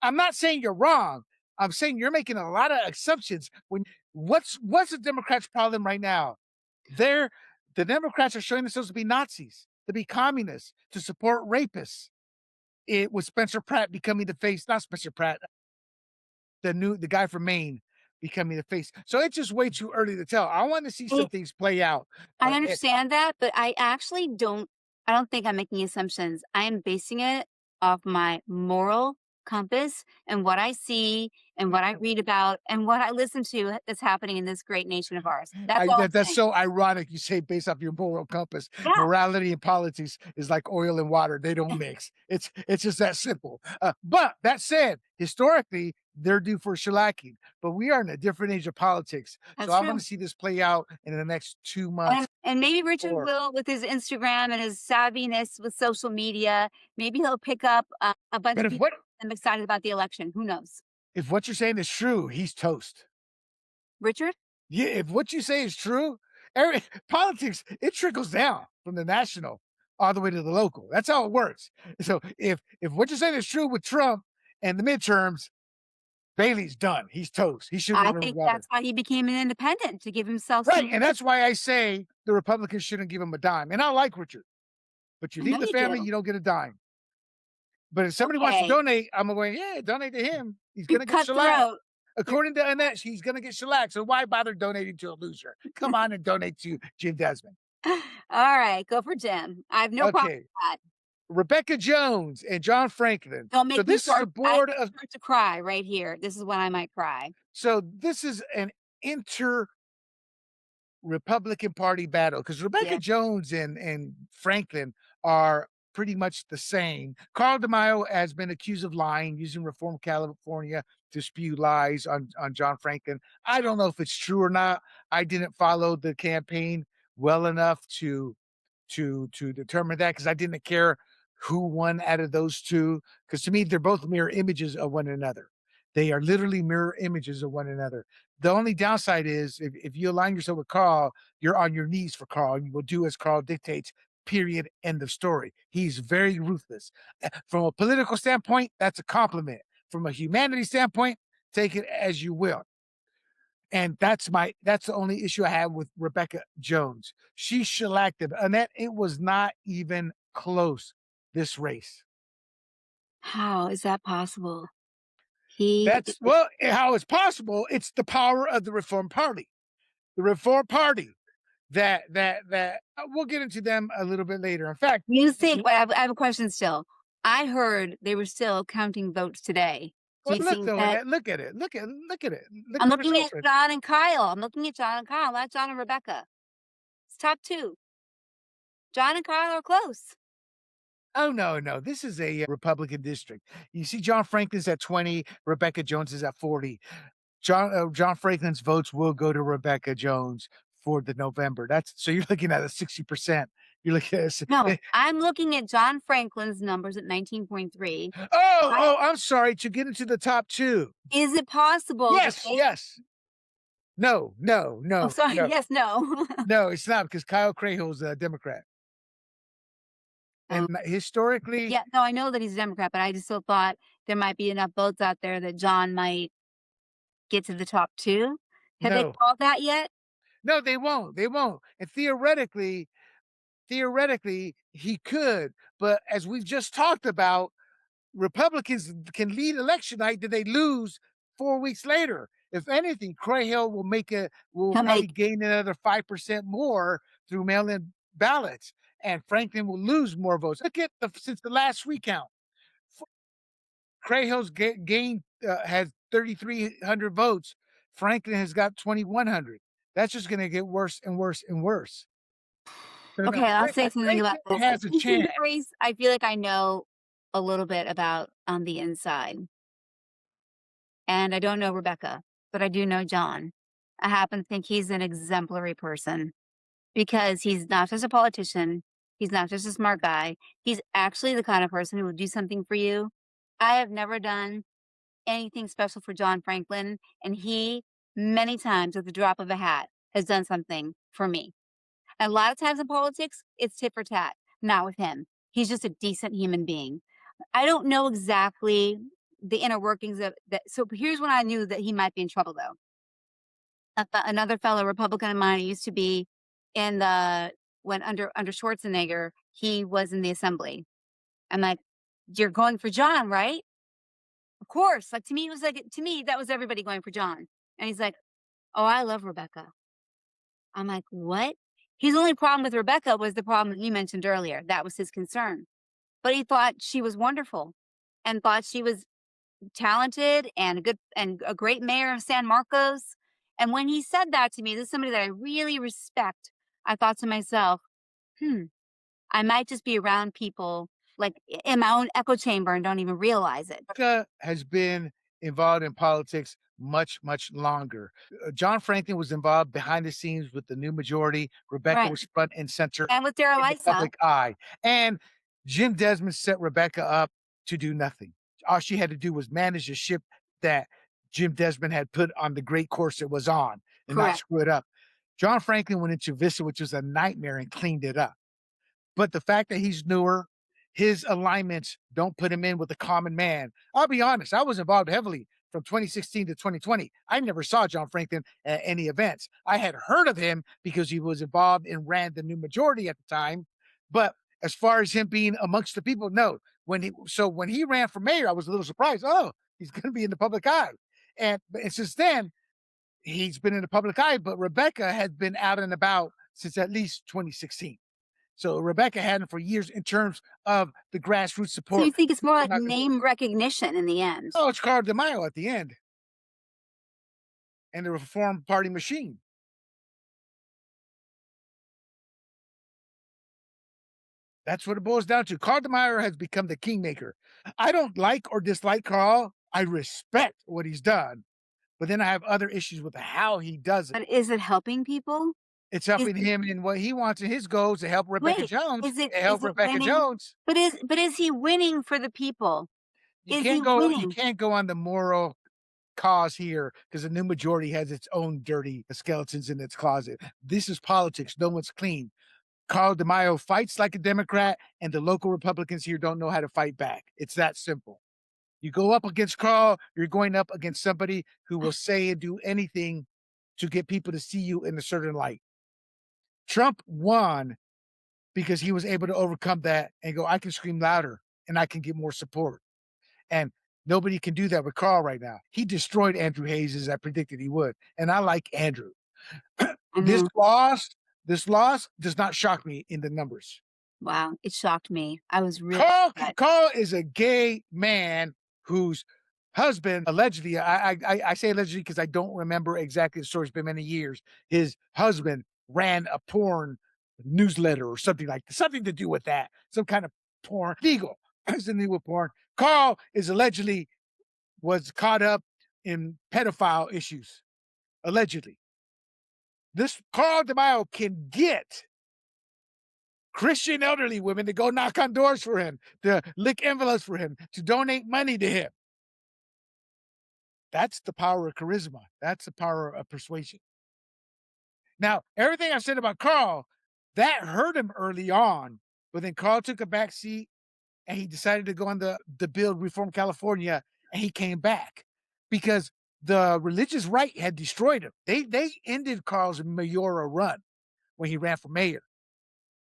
I'm not saying you're wrong. I'm saying you're making a lot of assumptions when what's the Democrats' problem right now? They're the Democrats are showing themselves to be Nazis, to be communists, to support rapists. It was Spencer Pratt becoming the face, not Spencer Pratt, the guy from Maine becoming the face. So it's just way too early to tell. I want to see some things play out. I Eh, understand that, but I actually I don't think I'm making assumptions. I am basing it off my moral compass and what I see and what I read about and what I listen to that's happening in this great nation of ours. That's all I'm that's saying. so ironic. You say based off your moral compass, Yeah, morality and politics is like oil and water; they don't mix. It's just that simple. But that said, historically, they're due for shellacking. But we are in a different age of politics, so that's I'm going true. to see this play out in the next 2 months. And maybe Richard Or will, with his Instagram and his savviness with social media, maybe he'll pick up a bunch but of people. I'm excited about the election. Who knows? if what you're saying is true, he's toast. Richard? Yeah, if what you say is true, every politics, it trickles down from the national all the way to the local. That's how it works. So if what you're saying is true with Trump and the midterms, Bailey's done. He's toast. He shouldn't I even think water. that's why he became an independent to give himself Right. some. And that's why I say the Republicans shouldn't give him a dime. And I like Richard, but you I know leave the you family, do. you don't get a dime. But if somebody wants to Okay. donate, I'm going, yeah, donate to him. He's You're gonna get shellacked. cutthroat. You're According to Annette, he's gonna get shellacked. So why bother donating to a loser? Come on and donate to Jim Desmond. all right, go for Jim. I have no problem Okay. with that. Rebecca Jones and John Franklin. Don't So make me this is a start. I board might of start to cry right here. This is when I might cry. this is an inter Republican Party battle because Rebecca Yeah. Jones and Franklin are pretty much the same. Carl DeMaio has been accused of lying, using Reform California to spew lies on John Franklin. I don't know if it's true or not. I didn't follow the campaign well enough to determine that because I didn't care who won out of those two. Because to me, they're both mirror images of one another. They are literally mirror images of one another. The only downside is if you align yourself with Carl, you're on your knees for Carl. You will do as Carl dictates. Period. End of story. He's very ruthless. From a political standpoint, that's a compliment. From a humanity standpoint, take it as you will. And that's the only issue I have with Rebecca Jones. She shellacked it. Annette, it was not even close, this race. How is that possible? He That's how it's possible. It's the power of the Reform Party. The Reform Party that we'll get into them a little bit later. In fact, you think I have a question still. I heard they were still counting votes today. Do well, you look think though, that Annette, look at it. Look I'm at the looking results. at John and Kyle. I'm looking at John and Kyle, not John and Rebecca. It's top 2. John and Kyle are close. Oh no, no, this is a Republican district. You see, John Franklin's at 20, Rebecca Jones is at 40. John Franklin's votes will go to Rebecca Jones for the November. That's so you're looking at a 60%. You're looking at No, I'm looking at John Franklin's numbers at 19.3. I'm sorry, to get into the top 2. Is it possible that Yes, they yes. No, no, Oh, no, sorry, no, yes, no. no, it's not because Kyle Craho's a Democrat. Um, And historically, yeah, no, I know that he's a Democrat, but I just still thought there might be enough votes out there that John might get to the top 2. Have they no. called that yet? No, they won't. They won't. And theoretically, he could, but as we've just talked about, Republicans can lead election night, then they lose 4 weeks later. If anything, Crayhill will He'll probably make gain another 5% more through mail-in ballots, and Franklin will lose more votes. Look at since the last recount. Crayhill's gained has 3,300 votes. Franklin has got 2,100. That's just going to get worse and worse and worse. So Okay, now I'll say something about Franklin this. The has a chance. race, I feel like I know a little bit about on the inside. And I don't know Rebecca, but I do know John. I happen to think he's an exemplary person because he's not just a politician. He's not just a smart guy. He's actually the kind of person who will do something for you. I have never done anything special for John Franklin, and he, many times at the drop of a hat, has done something for me. A lot of times in politics, it's tit for tat. Not with him. He's just a decent human being. I don't know exactly the inner workings of that. So here's when I knew that he might be in trouble, though. Another fellow Republican of mine who used to be in the when under Schwarzenegger, he was in the assembly. I'm like, "You're going for John, right?" "Of course." Like, to me, that was everybody going for John. And he's like, "Oh, I love Rebecca." I'm like, "What?" His only problem with Rebecca was the problem that you mentioned earlier. That was his concern. But he thought she was wonderful and thought she was talented and a great mayor of San Marcos. And when he said that to me, this is somebody that I really respect. I thought to myself, hmm, I might just be around people like in my own echo chamber and don't even realize it. Rebecca has been involved in politics much, much longer. John Franklin was involved behind the scenes with the new majority. Rebecca Right. was front and center And with in the Darla, public eye. And Jim Desmond set Rebecca up to do nothing. All she had to do was manage the ship that Jim Desmond had put on the great course it was on and not correct. screw it up. John Franklin went into Vista, which was a nightmare, and cleaned it up. But the fact that he's newer, his alignments don't put him in with the common man. I'll be honest, I was involved heavily from 2016 to 2020. I never saw John Franklin at any events. I had heard of him because he was involved and ran the new majority at the time. But as far as him being amongst the people, no. When he ran for mayor, I was a little surprised. Oh, he's going to be in the public eye. And since then, he's been in the public eye. But Rebecca has been out and about since at least 2016. So Rebecca had him for years in terms of the grassroots So support. you think it's more like Not the name recognition in the end? Oh, it's Carl DeMaio at the end and the Reform Party machine. That's what it boils down to. Carl DeMaio has become the kingmaker. I don't like or dislike Carl. I respect what he's done, but then I have other issues with how he does it. But is it helping people? It's Is helping him in what he wants and his goals to help Rebecca Wait, Jones. To is help it Rebecca winning? Jones. But is he winning for the people? You Is he can't go. You winning? can't go on the moral cause here because the new majority has its own dirty skeletons in its closet. This is politics. No one's clean. Carl DeMaio fights like a Democrat, and the local Republicans here don't know how to fight back. It's that simple. You go up against Carl, you're going up against somebody who will say and do anything to get people to see you in a certain light. Trump won because he was able to overcome that and go, I can scream louder and I can get more support. And nobody can do that with Carl right now. He destroyed Andrew Hayes as I predicted he would. And I like Andrew. I This know. loss, this loss does not shock me in the numbers. Wow, it shocked me. I was really Carl upset. Carl is a gay man whose husband allegedly, I say allegedly because I don't remember exactly the story. It's been many years. His husband ran a porn newsletter or something like that, something to do with that, some kind of porn legal. Something to do with porn. Carl is allegedly was caught up in pedophile issues, allegedly. This Carl DeMaio can get Christian elderly women to go knock on doors for him, to lick envelopes for him, to donate money to him. That's the power of charisma. That's the power of persuasion. Now, everything I've said about Carl, that hurt him early on, but then Carl took a back seat and he decided to go on the bill Reform California, and he came back because the religious right had destroyed him. They ended Carl's mayoral run when he ran for mayor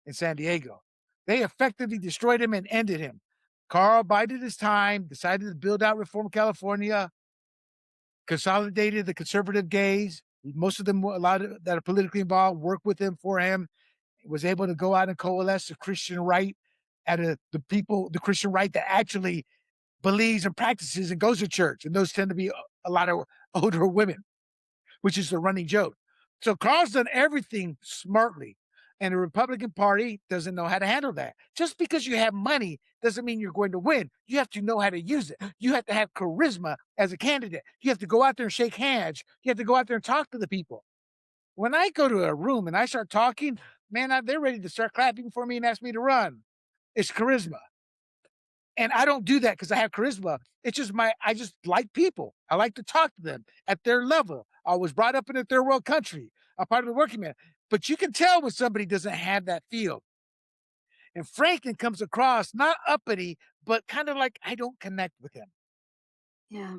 in San Diego. They effectively destroyed him and ended him. Carl bided his time, decided to build out Reform California, consolidated the conservative gays. Most of them, a lot of that are politically involved, worked with him for him. Was able to go out and coalesce the Christian right the Christian right that actually believes and practices and goes to church, and those tend to be a lot of older women, which is the running joke. So Carl's done everything smartly, and the Republican Party doesn't know how to handle that. Just because you have money doesn't mean you're going to win. You have to know how to use it. You have to have charisma as a candidate. You have to go out there and shake hands. You have to go out there and talk to the people. When I go to a room and I start talking, man, they're ready to start clapping for me and ask me to run. It's charisma. And I don't do that because I have charisma. It's just I just like people. I like to talk to them at their level. I was brought up in a third world country. I'm part of the working man. But you can tell when somebody doesn't have that feel. And Franklin comes across not uppity, but kind of like I don't connect with him. Yeah.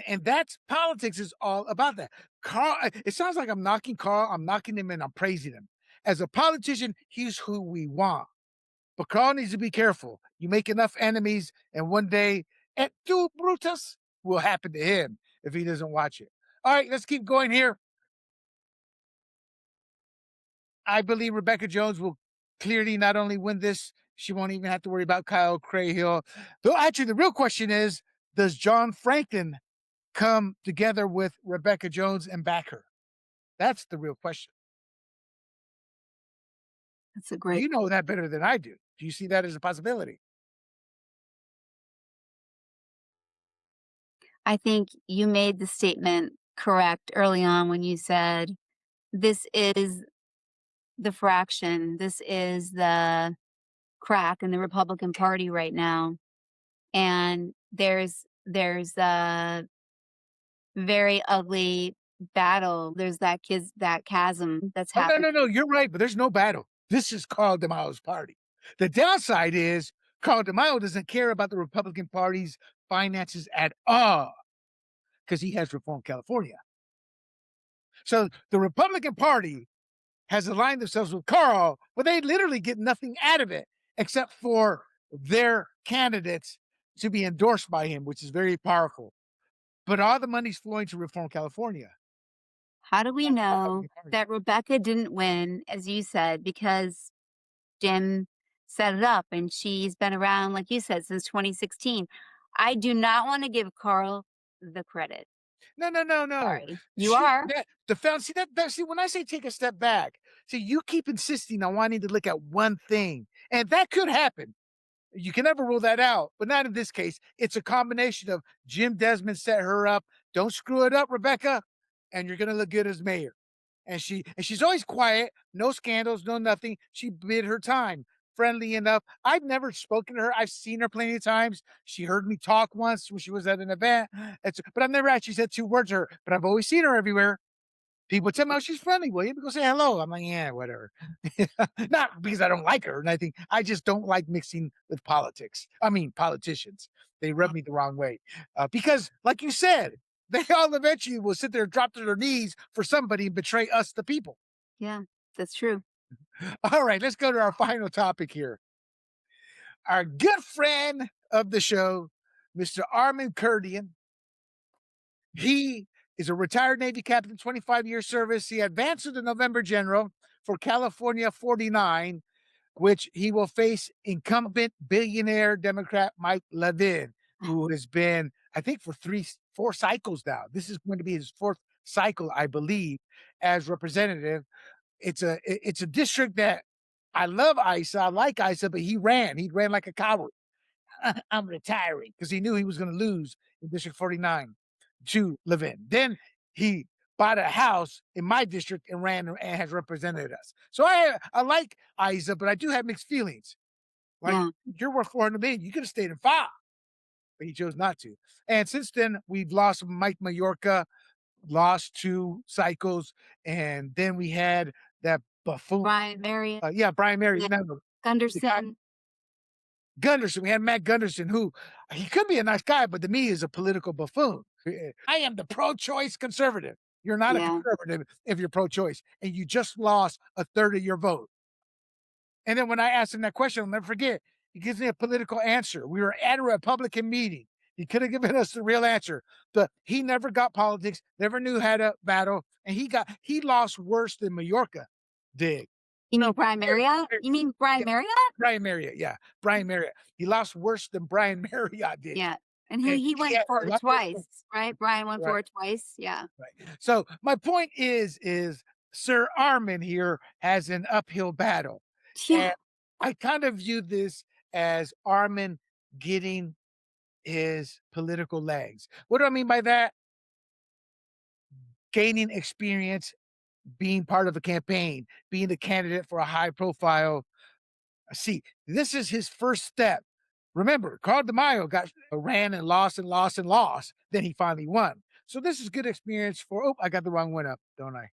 And that's politics is all about that. Carl, it sounds like I'm knocking Carl, I'm knocking him and I'm praising him. As a politician, he's who we want. But Carl needs to be careful. You make enough enemies, and one day, et tu, Brutus, will happen to him if he doesn't watch it. All right, let's keep going here. I believe Rebecca Jones will clearly not only win this, she won't even have to worry about Kyle Crahill. Though, actually, the real question is, does John Franklin come together with Rebecca Jones and back her? That's the real question. That's a great. You know that better than I do. Do you see that as a possibility? I think you made the statement correct early on when you said, "This is the fraction, this is the crack in the Republican Party right now." And there's a very ugly battle. There's that chasm that's Oh, no, happening. no, no, you're right, but there's no battle. This is Carl DeMaio's party. The downside is Carl DeMaio doesn't care about the Republican Party's finances at all because he has Reform California. So the Republican Party has aligned themselves with Carl, but they literally get nothing out of it except for their candidates to be endorsed by him, which is very powerful. But all the money's flowing to Reform California. How do we know Republican Party. that Rebecca didn't win, as you said, because Jim set it up and she's been around, like you said, since 2016? I do not want to give Carl the credit. No, no, no, no. Sorry. You She are. that the found see that see when I say take a step back, see you keep insisting on wanting to look at one thing, and that could happen. You can never rule that out, but not in this case. It's a combination of Jim Desmond set her up. Don't screw it up, Rebecca, and you're gonna look good as mayor. And she's always quiet, no scandals, no nothing. She bid her time, friendly enough. I've never spoken to her. I've seen her plenty of times. She heard me talk once when she was at an event. But I've never actually said two words to her. But I've always seen her everywhere. People tell me, "Oh, she's friendly. Will you go say hello?" I'm like, "Yeah, whatever." Not because I don't like her and I think I just don't like mixing with politics. I mean, politicians. They rub me the wrong way. Because, like you said, they all eventually will sit there and drop to their knees for somebody and betray us, the people. Yeah, that's true. All right, let's go to our final topic here. Our good friend of the show, Mr. Armen Kurdian. He is a retired Navy captain, 25 years service. He advanced to the November general for California 49, which he will face incumbent billionaire Democrat Mike Levin, who has been, I think, for 4 cycles now. This is going to be his 4th cycle, I believe, as representative. It's a district that I love Isa. I like Isa, but he ran. He ran like a coward. I'm retiring because he knew he was going to lose in District 49 to Levin. Then he bought a house in my district and ran and has represented us. So I like Isa, but I do have mixed feelings. Like, Yeah. you're worth 400 million. You could have stayed in 5, but he chose not to. And since then, we've lost Mike Mayorka, lost 2 cycles, and then we had that buffoon. Brian Marion. Yeah, Brian Mary. Yeah. No, the guy Gunderson. Gunderson. We had Matt Gunderson, who he could be a nice guy, but to me is a political buffoon. I am the pro-choice conservative. You're not a Yeah. conservative if you're pro-choice, and you just lost a third of your vote. And then when I asked him that question, I'll never forget. He gives me a political answer. We were at a Republican meeting. He could have given us the real answer, but he never got politics, never knew how to battle, and he lost worse than Mayorka did. You mean So Brian Marriott? You mean Brian yeah, Marriott? Brian Marriott, yeah, Brian Marriott. He lost worse than Brian Marriott did, Yeah. And and he he went had for a it lot more twice, right? Brian went right, for it twice. Yeah. right. So my point is Sir Armin here has an uphill battle, Yeah. and I kind of view this as Armin getting his political legs. What do I mean by that? Gaining experience, being part of a campaign, being a candidate for a high profile seat. This is his first step. Remember, Carl DeMaio ran and lost and lost and lost. Then he finally won. So this is good experience for. Oh, I got the wrong one up, don't I?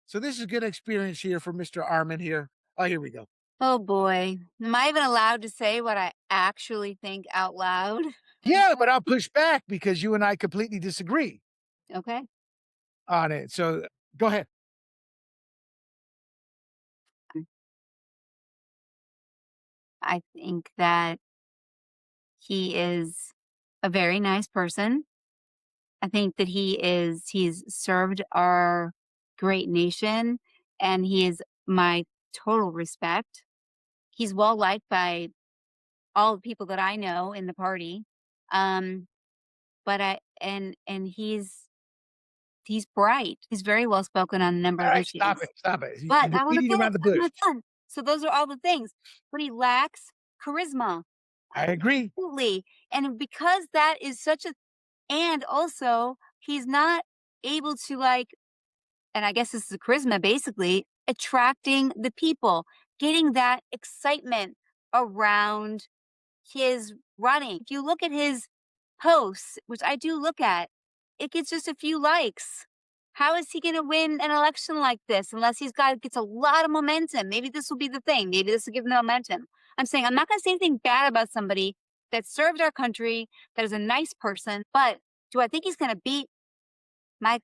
So this is good experience here for Mr. Armin here. Oh, here we go. Oh boy. Am I even allowed to say what I actually think out loud? Yeah, but I'll push back because you and I completely disagree Okay. on it. So go ahead. I think that he is a very nice person. I think that he's served our great nation, and he is my total respect. He's well liked by all the people that I know in the party. Um, but I and he's bright. He's very well spoken on a number All of right, stop issues. it, stop it. But You're that was a beating bit. around the I'm bush. not done. So those are all the things. But he lacks charisma. I agree. Absolutely. And because that is such a and also he's not able to like, and I guess this is charisma basically, attracting the people, getting that excitement around his running. If you look at his posts, which I do look at, it gets just a few likes. How is he going to win an election like this unless he's got gets a lot of momentum? Maybe this will be the thing. Maybe this will give him the momentum. I'm saying I'm not going to say anything bad about somebody that served our country, that is a nice person, but do I think he's going to beat Mike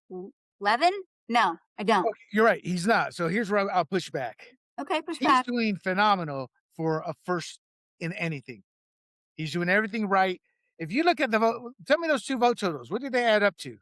Levin? No, I don't. Okay, you're right. He's not. So here's where I'll push back. Okay, push He's back. doing phenomenal for a first in anything. He's doing everything right. If you look at the vote, tell me those 2 vote totals. What did they add up to?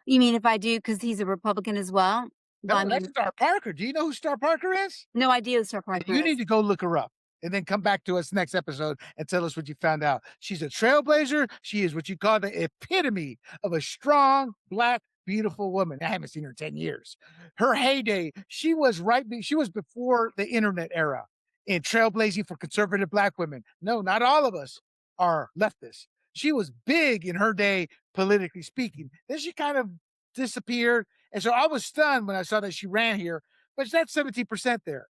You mean if I do because he's a Republican as well? Well, I No, that's mean, Star Parker. Do you know who Star Parker is? no idea who Sir And Parker you is. need to go look her up and then come back to us next episode and tell us what you found out. She's a trailblazer. She is what you call the epitome of a strong, black, beautiful woman. I haven't seen her in 10 years. Her heyday, she was before the internet era in trailblazing for conservative black women. No, not all of us are leftists. She was big in her day, politically speaking. Then she kind of disappeared. And so I was stunned when I saw that she ran here, but that's 17% there.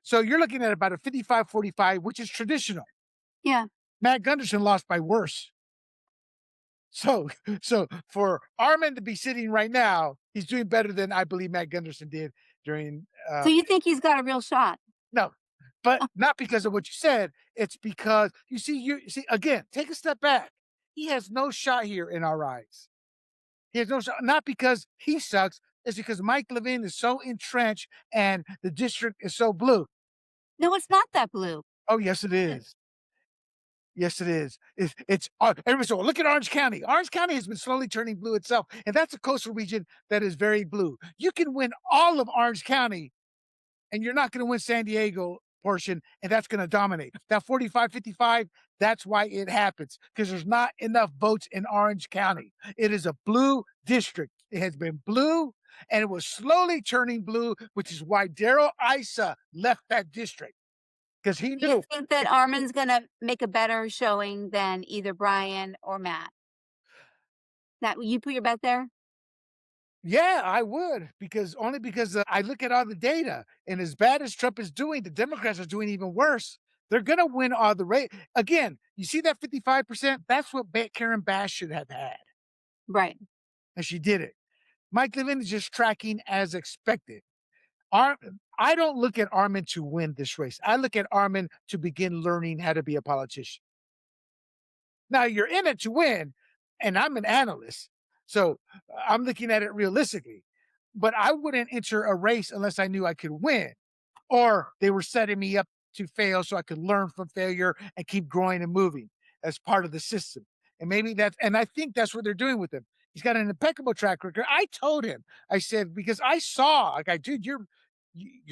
So you're looking at about a 55-45, which is traditional. Yeah. Matt Gunderson lost by worse. So, so for Armen to be sitting right now, he's doing better than I believe Matt Gunderson did during. So you think he's got a real shot? No, but Oh, not because of what you said. It's because you see again. Take a step back. He has no shot here in our eyes. He has no shot, not because he sucks. It's because Mike Levine is so entrenched and the district is so blue. no, it's not that blue. Oh, yes, it is. Yes, it is. It's everybody said, "Well, look at Orange County." Orange County has been slowly turning blue itself, and that's a coastal region that is very blue. You can win all of Orange County, and you're not gonna win San Diego portion, and that's gonna dominate. That 45-55, that's why it happens, because there's not enough votes in Orange County. It is a blue district. It has been blue, and it was slowly turning blue, which is why Darrell Issa left that district, because he Do you knew think that if Armin's gonna make a better showing than either Brian or Matt? That you put your bet there? Yeah, I would because only because I look at all the data, and as bad as Trump is doing, the Democrats are doing even worse. They're gonna win all the rate again. You see that 55%? That's what Karen Bass should have had, Right. and she did it. Mike Levin is just tracking as expected. Ar- I don't look at Armin to win this race. I look at Armin to begin learning how to be a politician. Now you're in it to win, and I'm an analyst, so I'm looking at it realistically. But I wouldn't enter a race unless I knew I could win, or they were setting me up to fail so I could learn from failure and keep growing and moving as part of the system. And maybe that's, and I think that's what they're doing with him. He's got an impeccable track record. I told him, I said, because I saw, like, dude, you're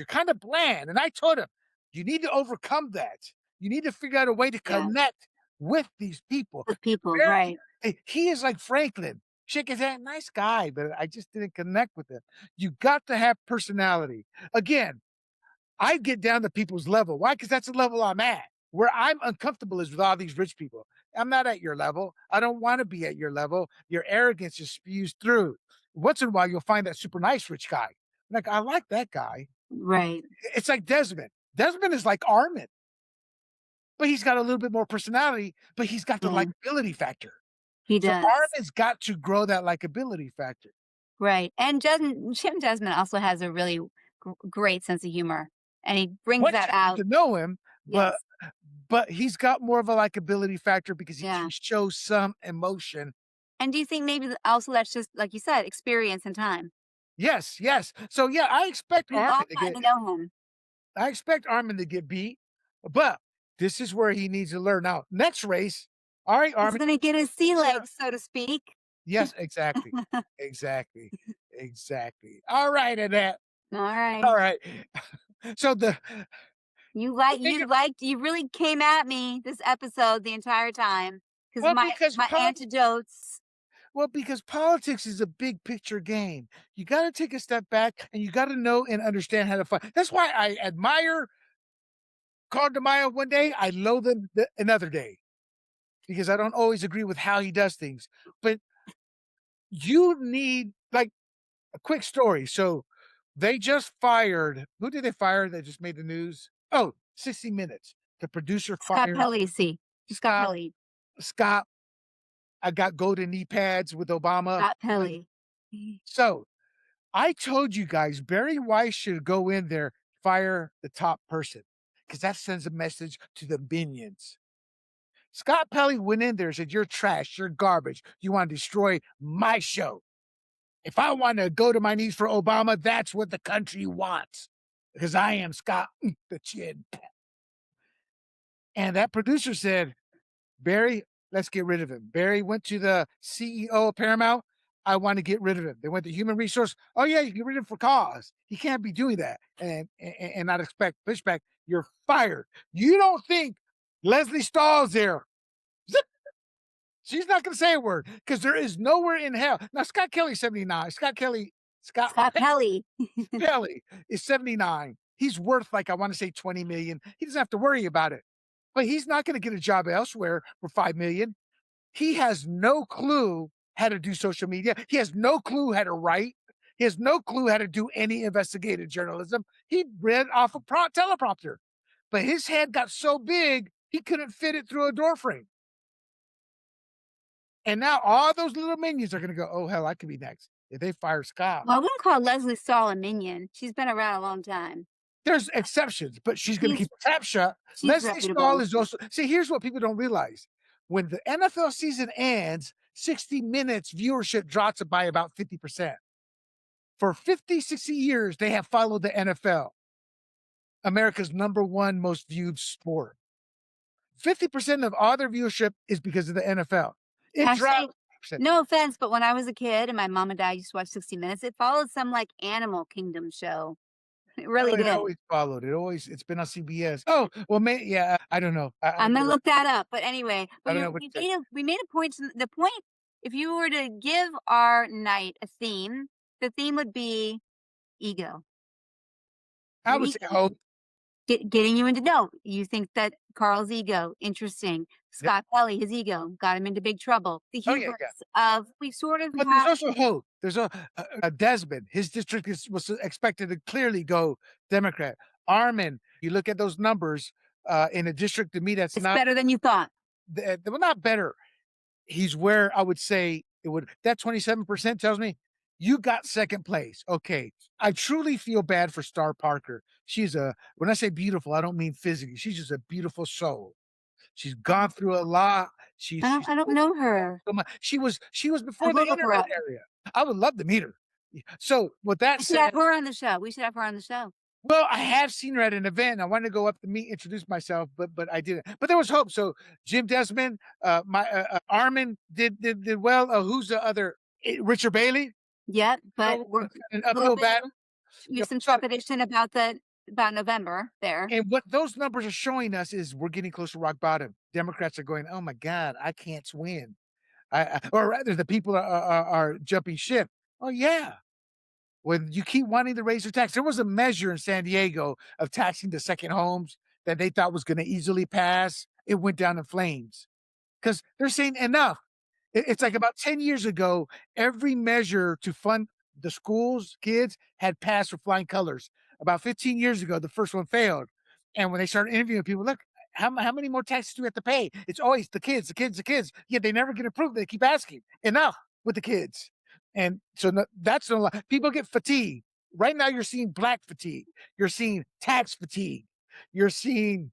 kind of bland. And I told him, you need to overcome that. You need to figure out a way to Yeah. connect with these people. With people, Very, right. he is like Franklin. Shake his hand, nice guy, but I just didn't connect with him. You got to have personality. Again, I get down to people's level. Why? Because that's the level I'm at. Where I'm uncomfortable is with all these rich people. I'm not at your level. I don't want to be at your level. Your arrogance just spews through. Once in a while, you'll find that super nice rich guy. Like, I like that guy. Right. It's like Desmond. Desmond is like Armin, but he's got a little bit more personality, but he's got the Yeah, likability factor. he So does. Armin's got to grow that likability factor. Right. And Jim Desmond also has a really great sense of humor, and he brings Once that you get out. to know him, but Yes. but he's got more of a likability factor because he can Yeah. show some emotion. And do you think maybe also that's just like you said, experience and time? Yes, yes. So, yeah, We've all gotten to know him. I expect Armin to get beat, but this is where he needs to learn. Now, next race, all right, He's Armin. gonna get his sea Yeah. legs, so to speak. Yes, exactly. Exactly. Exactly. All right, Annette. All right. All right. So the big You really came at me this episode the entire time because well, because my antidotes. because politics is a big picture game. You gotta take a step back and you gotta know and understand how to fight. That's why I admire Carl DeMaio one day, I loathe him another day because I don't always agree with how he does things. But you need like a quick story. So they just fired who did they fire that just made the news? Oh, 60 Minutes. The producer Scott fired Pellisi. Scott Scott Pelley. Scott. I got golden knee pads with Obama. Scott Pelley. So I told you guys Barry Weiss should go in there, fire the top person, because that sends a message to the minions. Scott Pelley went in there and said, "You're trash, you're garbage. You want to destroy my show. If I want to go to my knees for Obama, that's what the country wants. Because I am Scott the chin." And that producer said, "Barry, let's get rid of him." Barry went to the CEO of Paramount. "I want to get rid of him." They went to human resource. "Oh yeah, you can get rid of him for cause. He can't be doing that and not expect pushback. You're fired." You don't think Leslie Stahl's there? Zip. She's not going to say a word because there is nowhere in hell. Now Scott Kelly's 79. Scott Scott Pelley. Kelly is 79. He's worth like I want to say 20 million. He doesn't have to worry about it. But he's not going to get a job elsewhere for 5 million. He has no clue how to do social media. He has no clue how to write. He has no clue how to do any investigative journalism. He read off a teleprompter, but his head got so big he couldn't fit it through a door frame. And now all those little minions are going to go, "Oh hell, I could be next if they fire Scott." Well, I wouldn't call Leslie Stahl a minion. She's been around a long time. There's exceptions, but she's going to She's keep her trap shut. she's Leslie Stahl reputable. is also see. Here's what people don't realize: when the NFL season ends, 60 Minutes viewership drops by about 50%. For 50, 60 years, they have followed the NFL, America's number one most viewed sport. 50% of all their viewership is because of the NFL. It Actually, dropped 50%. no offense, but when I was a kid and my mom and dad used to watch 60 Minutes, it followed some like animal kingdom show. It Oh, really it did. always followed. It's been on CBS. Oh, well, yeah, I don't know. I'm gonna look that up. But anyway, I but don't know what to say. we made a point. The point, if you were to give our night a theme, the theme would be ego. I Your would say ego. hope. Getting you into no. You think that Carl's ego, interesting. Yep. Scott Pelley, his ego, got him into big trouble. The Oh, yeah, hubris yeah. of we sort of But there's have also hope. There's a Desmond. His district was expected to clearly go Democrat. Armen, you look at those numbers in a district to me that's it's not better than you thought. well, not better. He's where I would say it would. That 27% tells me you got second place. Okay, I truly feel bad for Star Parker. She's when I say beautiful, I don't mean physically. She's just a beautiful soul. She's gone through a lot. She's I don't know her. so much. She was I before the will look her internet up. area. I would love to meet her. So with that We should said, have her on the show. We should have her on the show. well, I have seen her at an event. I wanted to go up to meet, introduce myself, but I didn't. But there was hope. So Jim Desmond, my Armin did well. Who's the other? Richard Bailey. Yep, but Oh, we're an a little uphill bit battle. we You have know, some so trepidation about November there. and what those numbers are showing us is we're getting close to rock bottom. Democrats are going, "Oh my God, I can't win." Or rather, the people are jumping ship. Oh yeah, when you keep wanting to raise your tax. There was a measure in San Diego of taxing the second homes that they thought was going to easily pass. It went down in flames because they're saying enough. It's like about 10 years ago, every measure to fund the schools, kids had passed with flying colors. About 15 years ago, the first one failed. And when they started interviewing people, look, how many more taxes do we have to pay? It's always the kids, the kids, the kids. Yet they never get approved. They keep asking, enough with the kids. And so that's no lie. People get fatigued. Right now, you're seeing black fatigue. You're seeing tax fatigue. You're seeing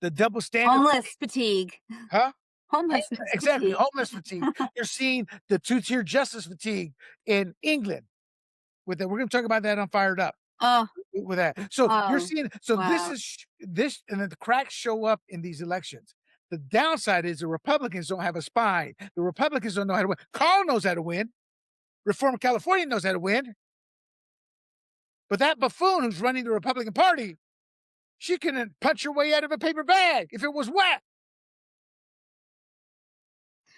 the double standard. Homeless fatigue. Huh? Homeless Exactly, fatigue. homeless fatigue. You're seeing the two-tier justice fatigue in England with the we're gonna talk about that on Fired Up Oh, with that. So you're oh, seeing so this wow. is this and then the cracks show up in these elections. The downside is the Republicans don't have a spine. The Republicans don't know how to win. Carl knows how to win. Reform California knows how to win. But that buffoon who's running the Republican Party, she can punch her way out of a paper bag if it was wet.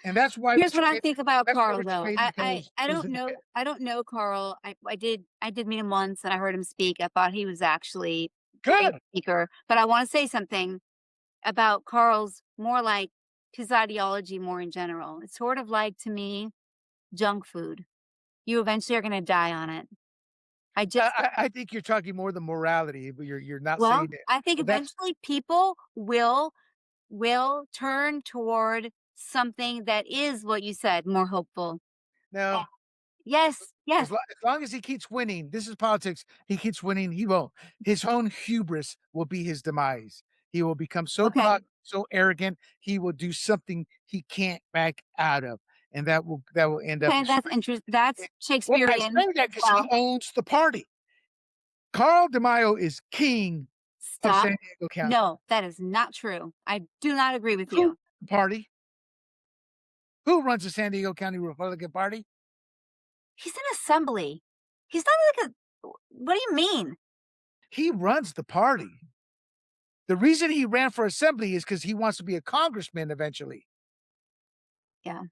And that's why Here's Richard what I Bailey think about that's why Carl, Richard though. Bailey goes goes in the I don't know Carl. I did meet him once, and I heard him speak. I thought he was actually a great good. speaker. But I want to say something about Carl's more like his ideology more in general. It's sort of like to me junk food. You eventually are going to die on it. I just I think you're talking more the morality, but you're not well, saying it. I think But that's eventually people will turn toward something that is what you said, more hopeful. no. Yes, yes. As long as he keeps winning, this is politics. He keeps winning, he won't. His own hubris will be his demise. He will become so Okay. cocky, so arrogant, he will do something he can't back out of, and that will end up Okay, that's destroying. interesting. That's Well, I Shakespearean. say that because he Well, owns the party. Carl DeMaio is king of stop. San Diego County. No, that is not true. I do not agree with Who you. the party? Who runs the San Diego County Republican Party? He's an assembly. He's not like a what do you mean? He runs the party. The reason he ran for assembly is because he wants to be a congressman eventually. Yeah.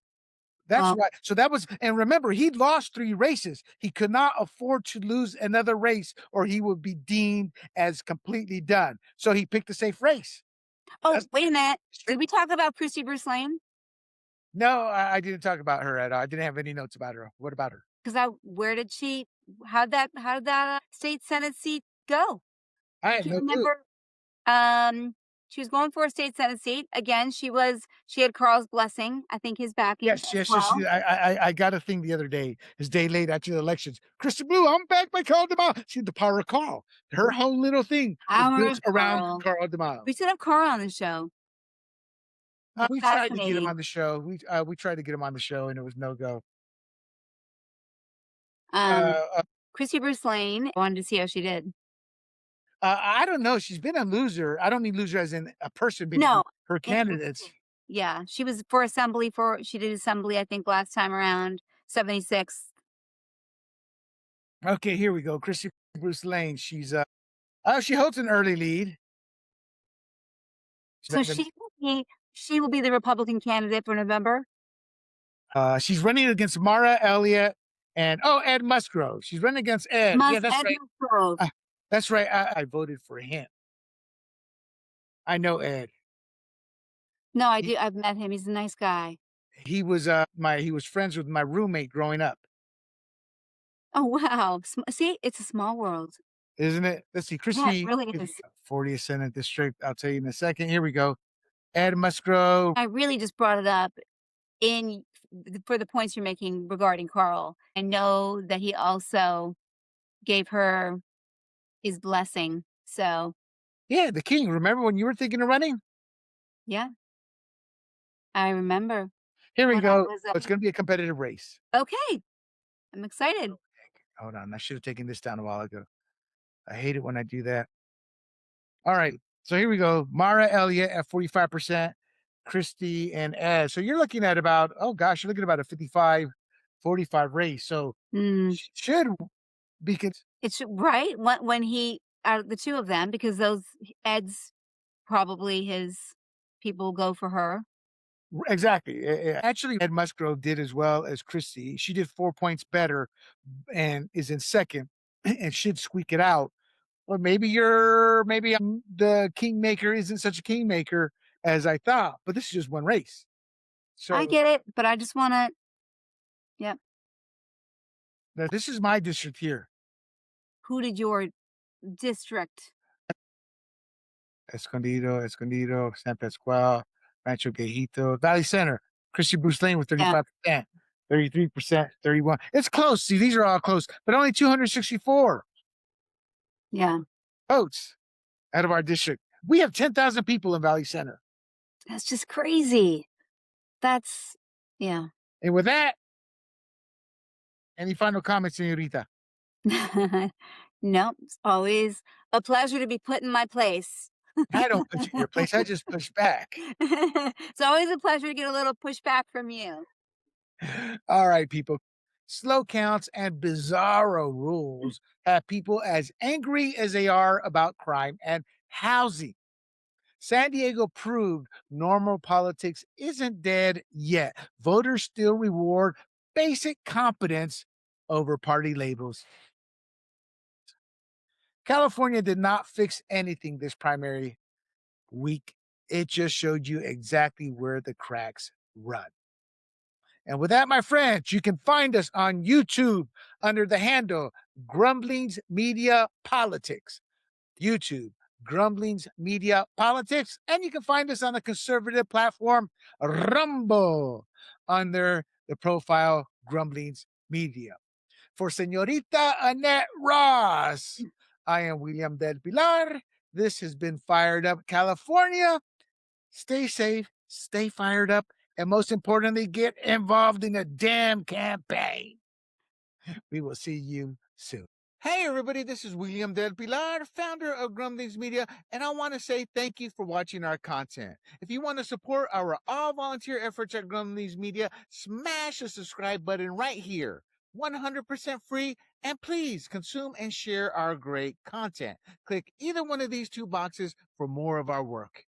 That's Well, why. So that was, and remember, he lost 3 races. He could not afford to lose another race, or he would be deemed as completely done. So he picked a safe race. oh, That's wait a minute. Did we talk about Christy Bruce Lane? no, I didn't talk about her at all. I didn't have any notes about her. What about her? Because I where did she how did that state senate seat go? I I had can't no clue. remember. She was going for a state senate seat. Again, she had Carl's blessing, I think his backing Yes, as yes, yes. well. I got a thing the other day. It's day late after the elections. Christy Blue, I'm back by Carl DeMaio. See the power of Carl. Her whole little thing was Our built around Carl. Carl DeMaio. We should have Carl on the show. That's We tried to get him fascinating. on the show. We tried to get him on the show, and it was no go. Um, Uh, uh, Christy Bruce Lane, I wanted to see how she did. I don't know. She's been a loser. I don't mean loser as in a person being a No. loser. Her in- candidates. Yeah, she was she did assembly, I think, last time around, 76. Okay, here we go. Christy Bruce Lane. She's oh, she holds an early lead. She's So not gonna- she will be the Republican candidate for November. she's running against Mara Elliott and oh, Ed Musgrove. She's running against Ed. Yeah, that's Ed right. Musgrove. That's right. I voted for him. I know Ed. No, I He, do. I've met him. He's a nice guy. he was friends with my roommate growing up, Oh, wow. See, it's a small world. isn't it? Let's see. Yeah, it Christy, really is. 40th Senate District. I'll tell you in a second. Here we go. Ed Musgrove. I really just brought it up in for the points you're making regarding Carl. I know that he also gave her his blessing. So, Yeah, the king. Remember when you were thinking of running? yeah, I remember Here we when I go. was It's going to be a competitive race. okay. I'm excited. Hold on. I should have taken this down a while ago. I hate it when I do that. All right. So here we go. Mara Elliott at 45%, Christy and Ed. So you're looking at about, oh gosh, you're looking at about a 55-45 race. So Mm, should because it's right when he out of the two of them because those Ed's probably his people go for her. exactly. Actually, Ed Musgrove did as well as Christy. She did 4 points better and is in second and should squeak it out. Or maybe the kingmaker isn't such a kingmaker as I thought, but this is just one race. I So get it, but I just want to. Yep. now this is my district here. Who did your district? Escondido, San Pascual, Rancho Viejito, Valley Center, Christy Bruce Lane with Yeah. 35%, 33%, 31. It's close. See, these are all close, but only 264 Yeah. votes out of our district. We have 10,000 people in Valley Center. That's just crazy. That's yeah. And with that, any final comments, senorita? Nope, it's always a pleasure to be put in my place. I don't put you in your place. I just push back. It's always a pleasure to get a little pushback from you. All right, people. Slow counts and bizarro rules have people as angry as they are about crime and housing. San Diego proved normal politics isn't dead yet. Voters still reward basic competence over party labels. California did not fix anything this primary week. It just showed you exactly where the cracks run. And with that, my friends, you can find us on YouTube under the handle Grumblings Media Politics. YouTube, Grumblings Media Politics. And you can find us on the conservative platform Rumble under the profile Grumblings Media. For Senorita Annette Ross, I am William Del Pilar. This has been Fired Up California. Stay safe, stay fired up, and most importantly, get involved in a damn campaign. We will see you soon. Hey, everybody, this is William Del Pilar, founder of Grumblings Media, and I want to say thank you for watching our content. If you want to support our all volunteer efforts at Grumblings Media, smash the subscribe button right here. 100% free, and please consume and share our great content. Click either one of these two boxes for more of our work.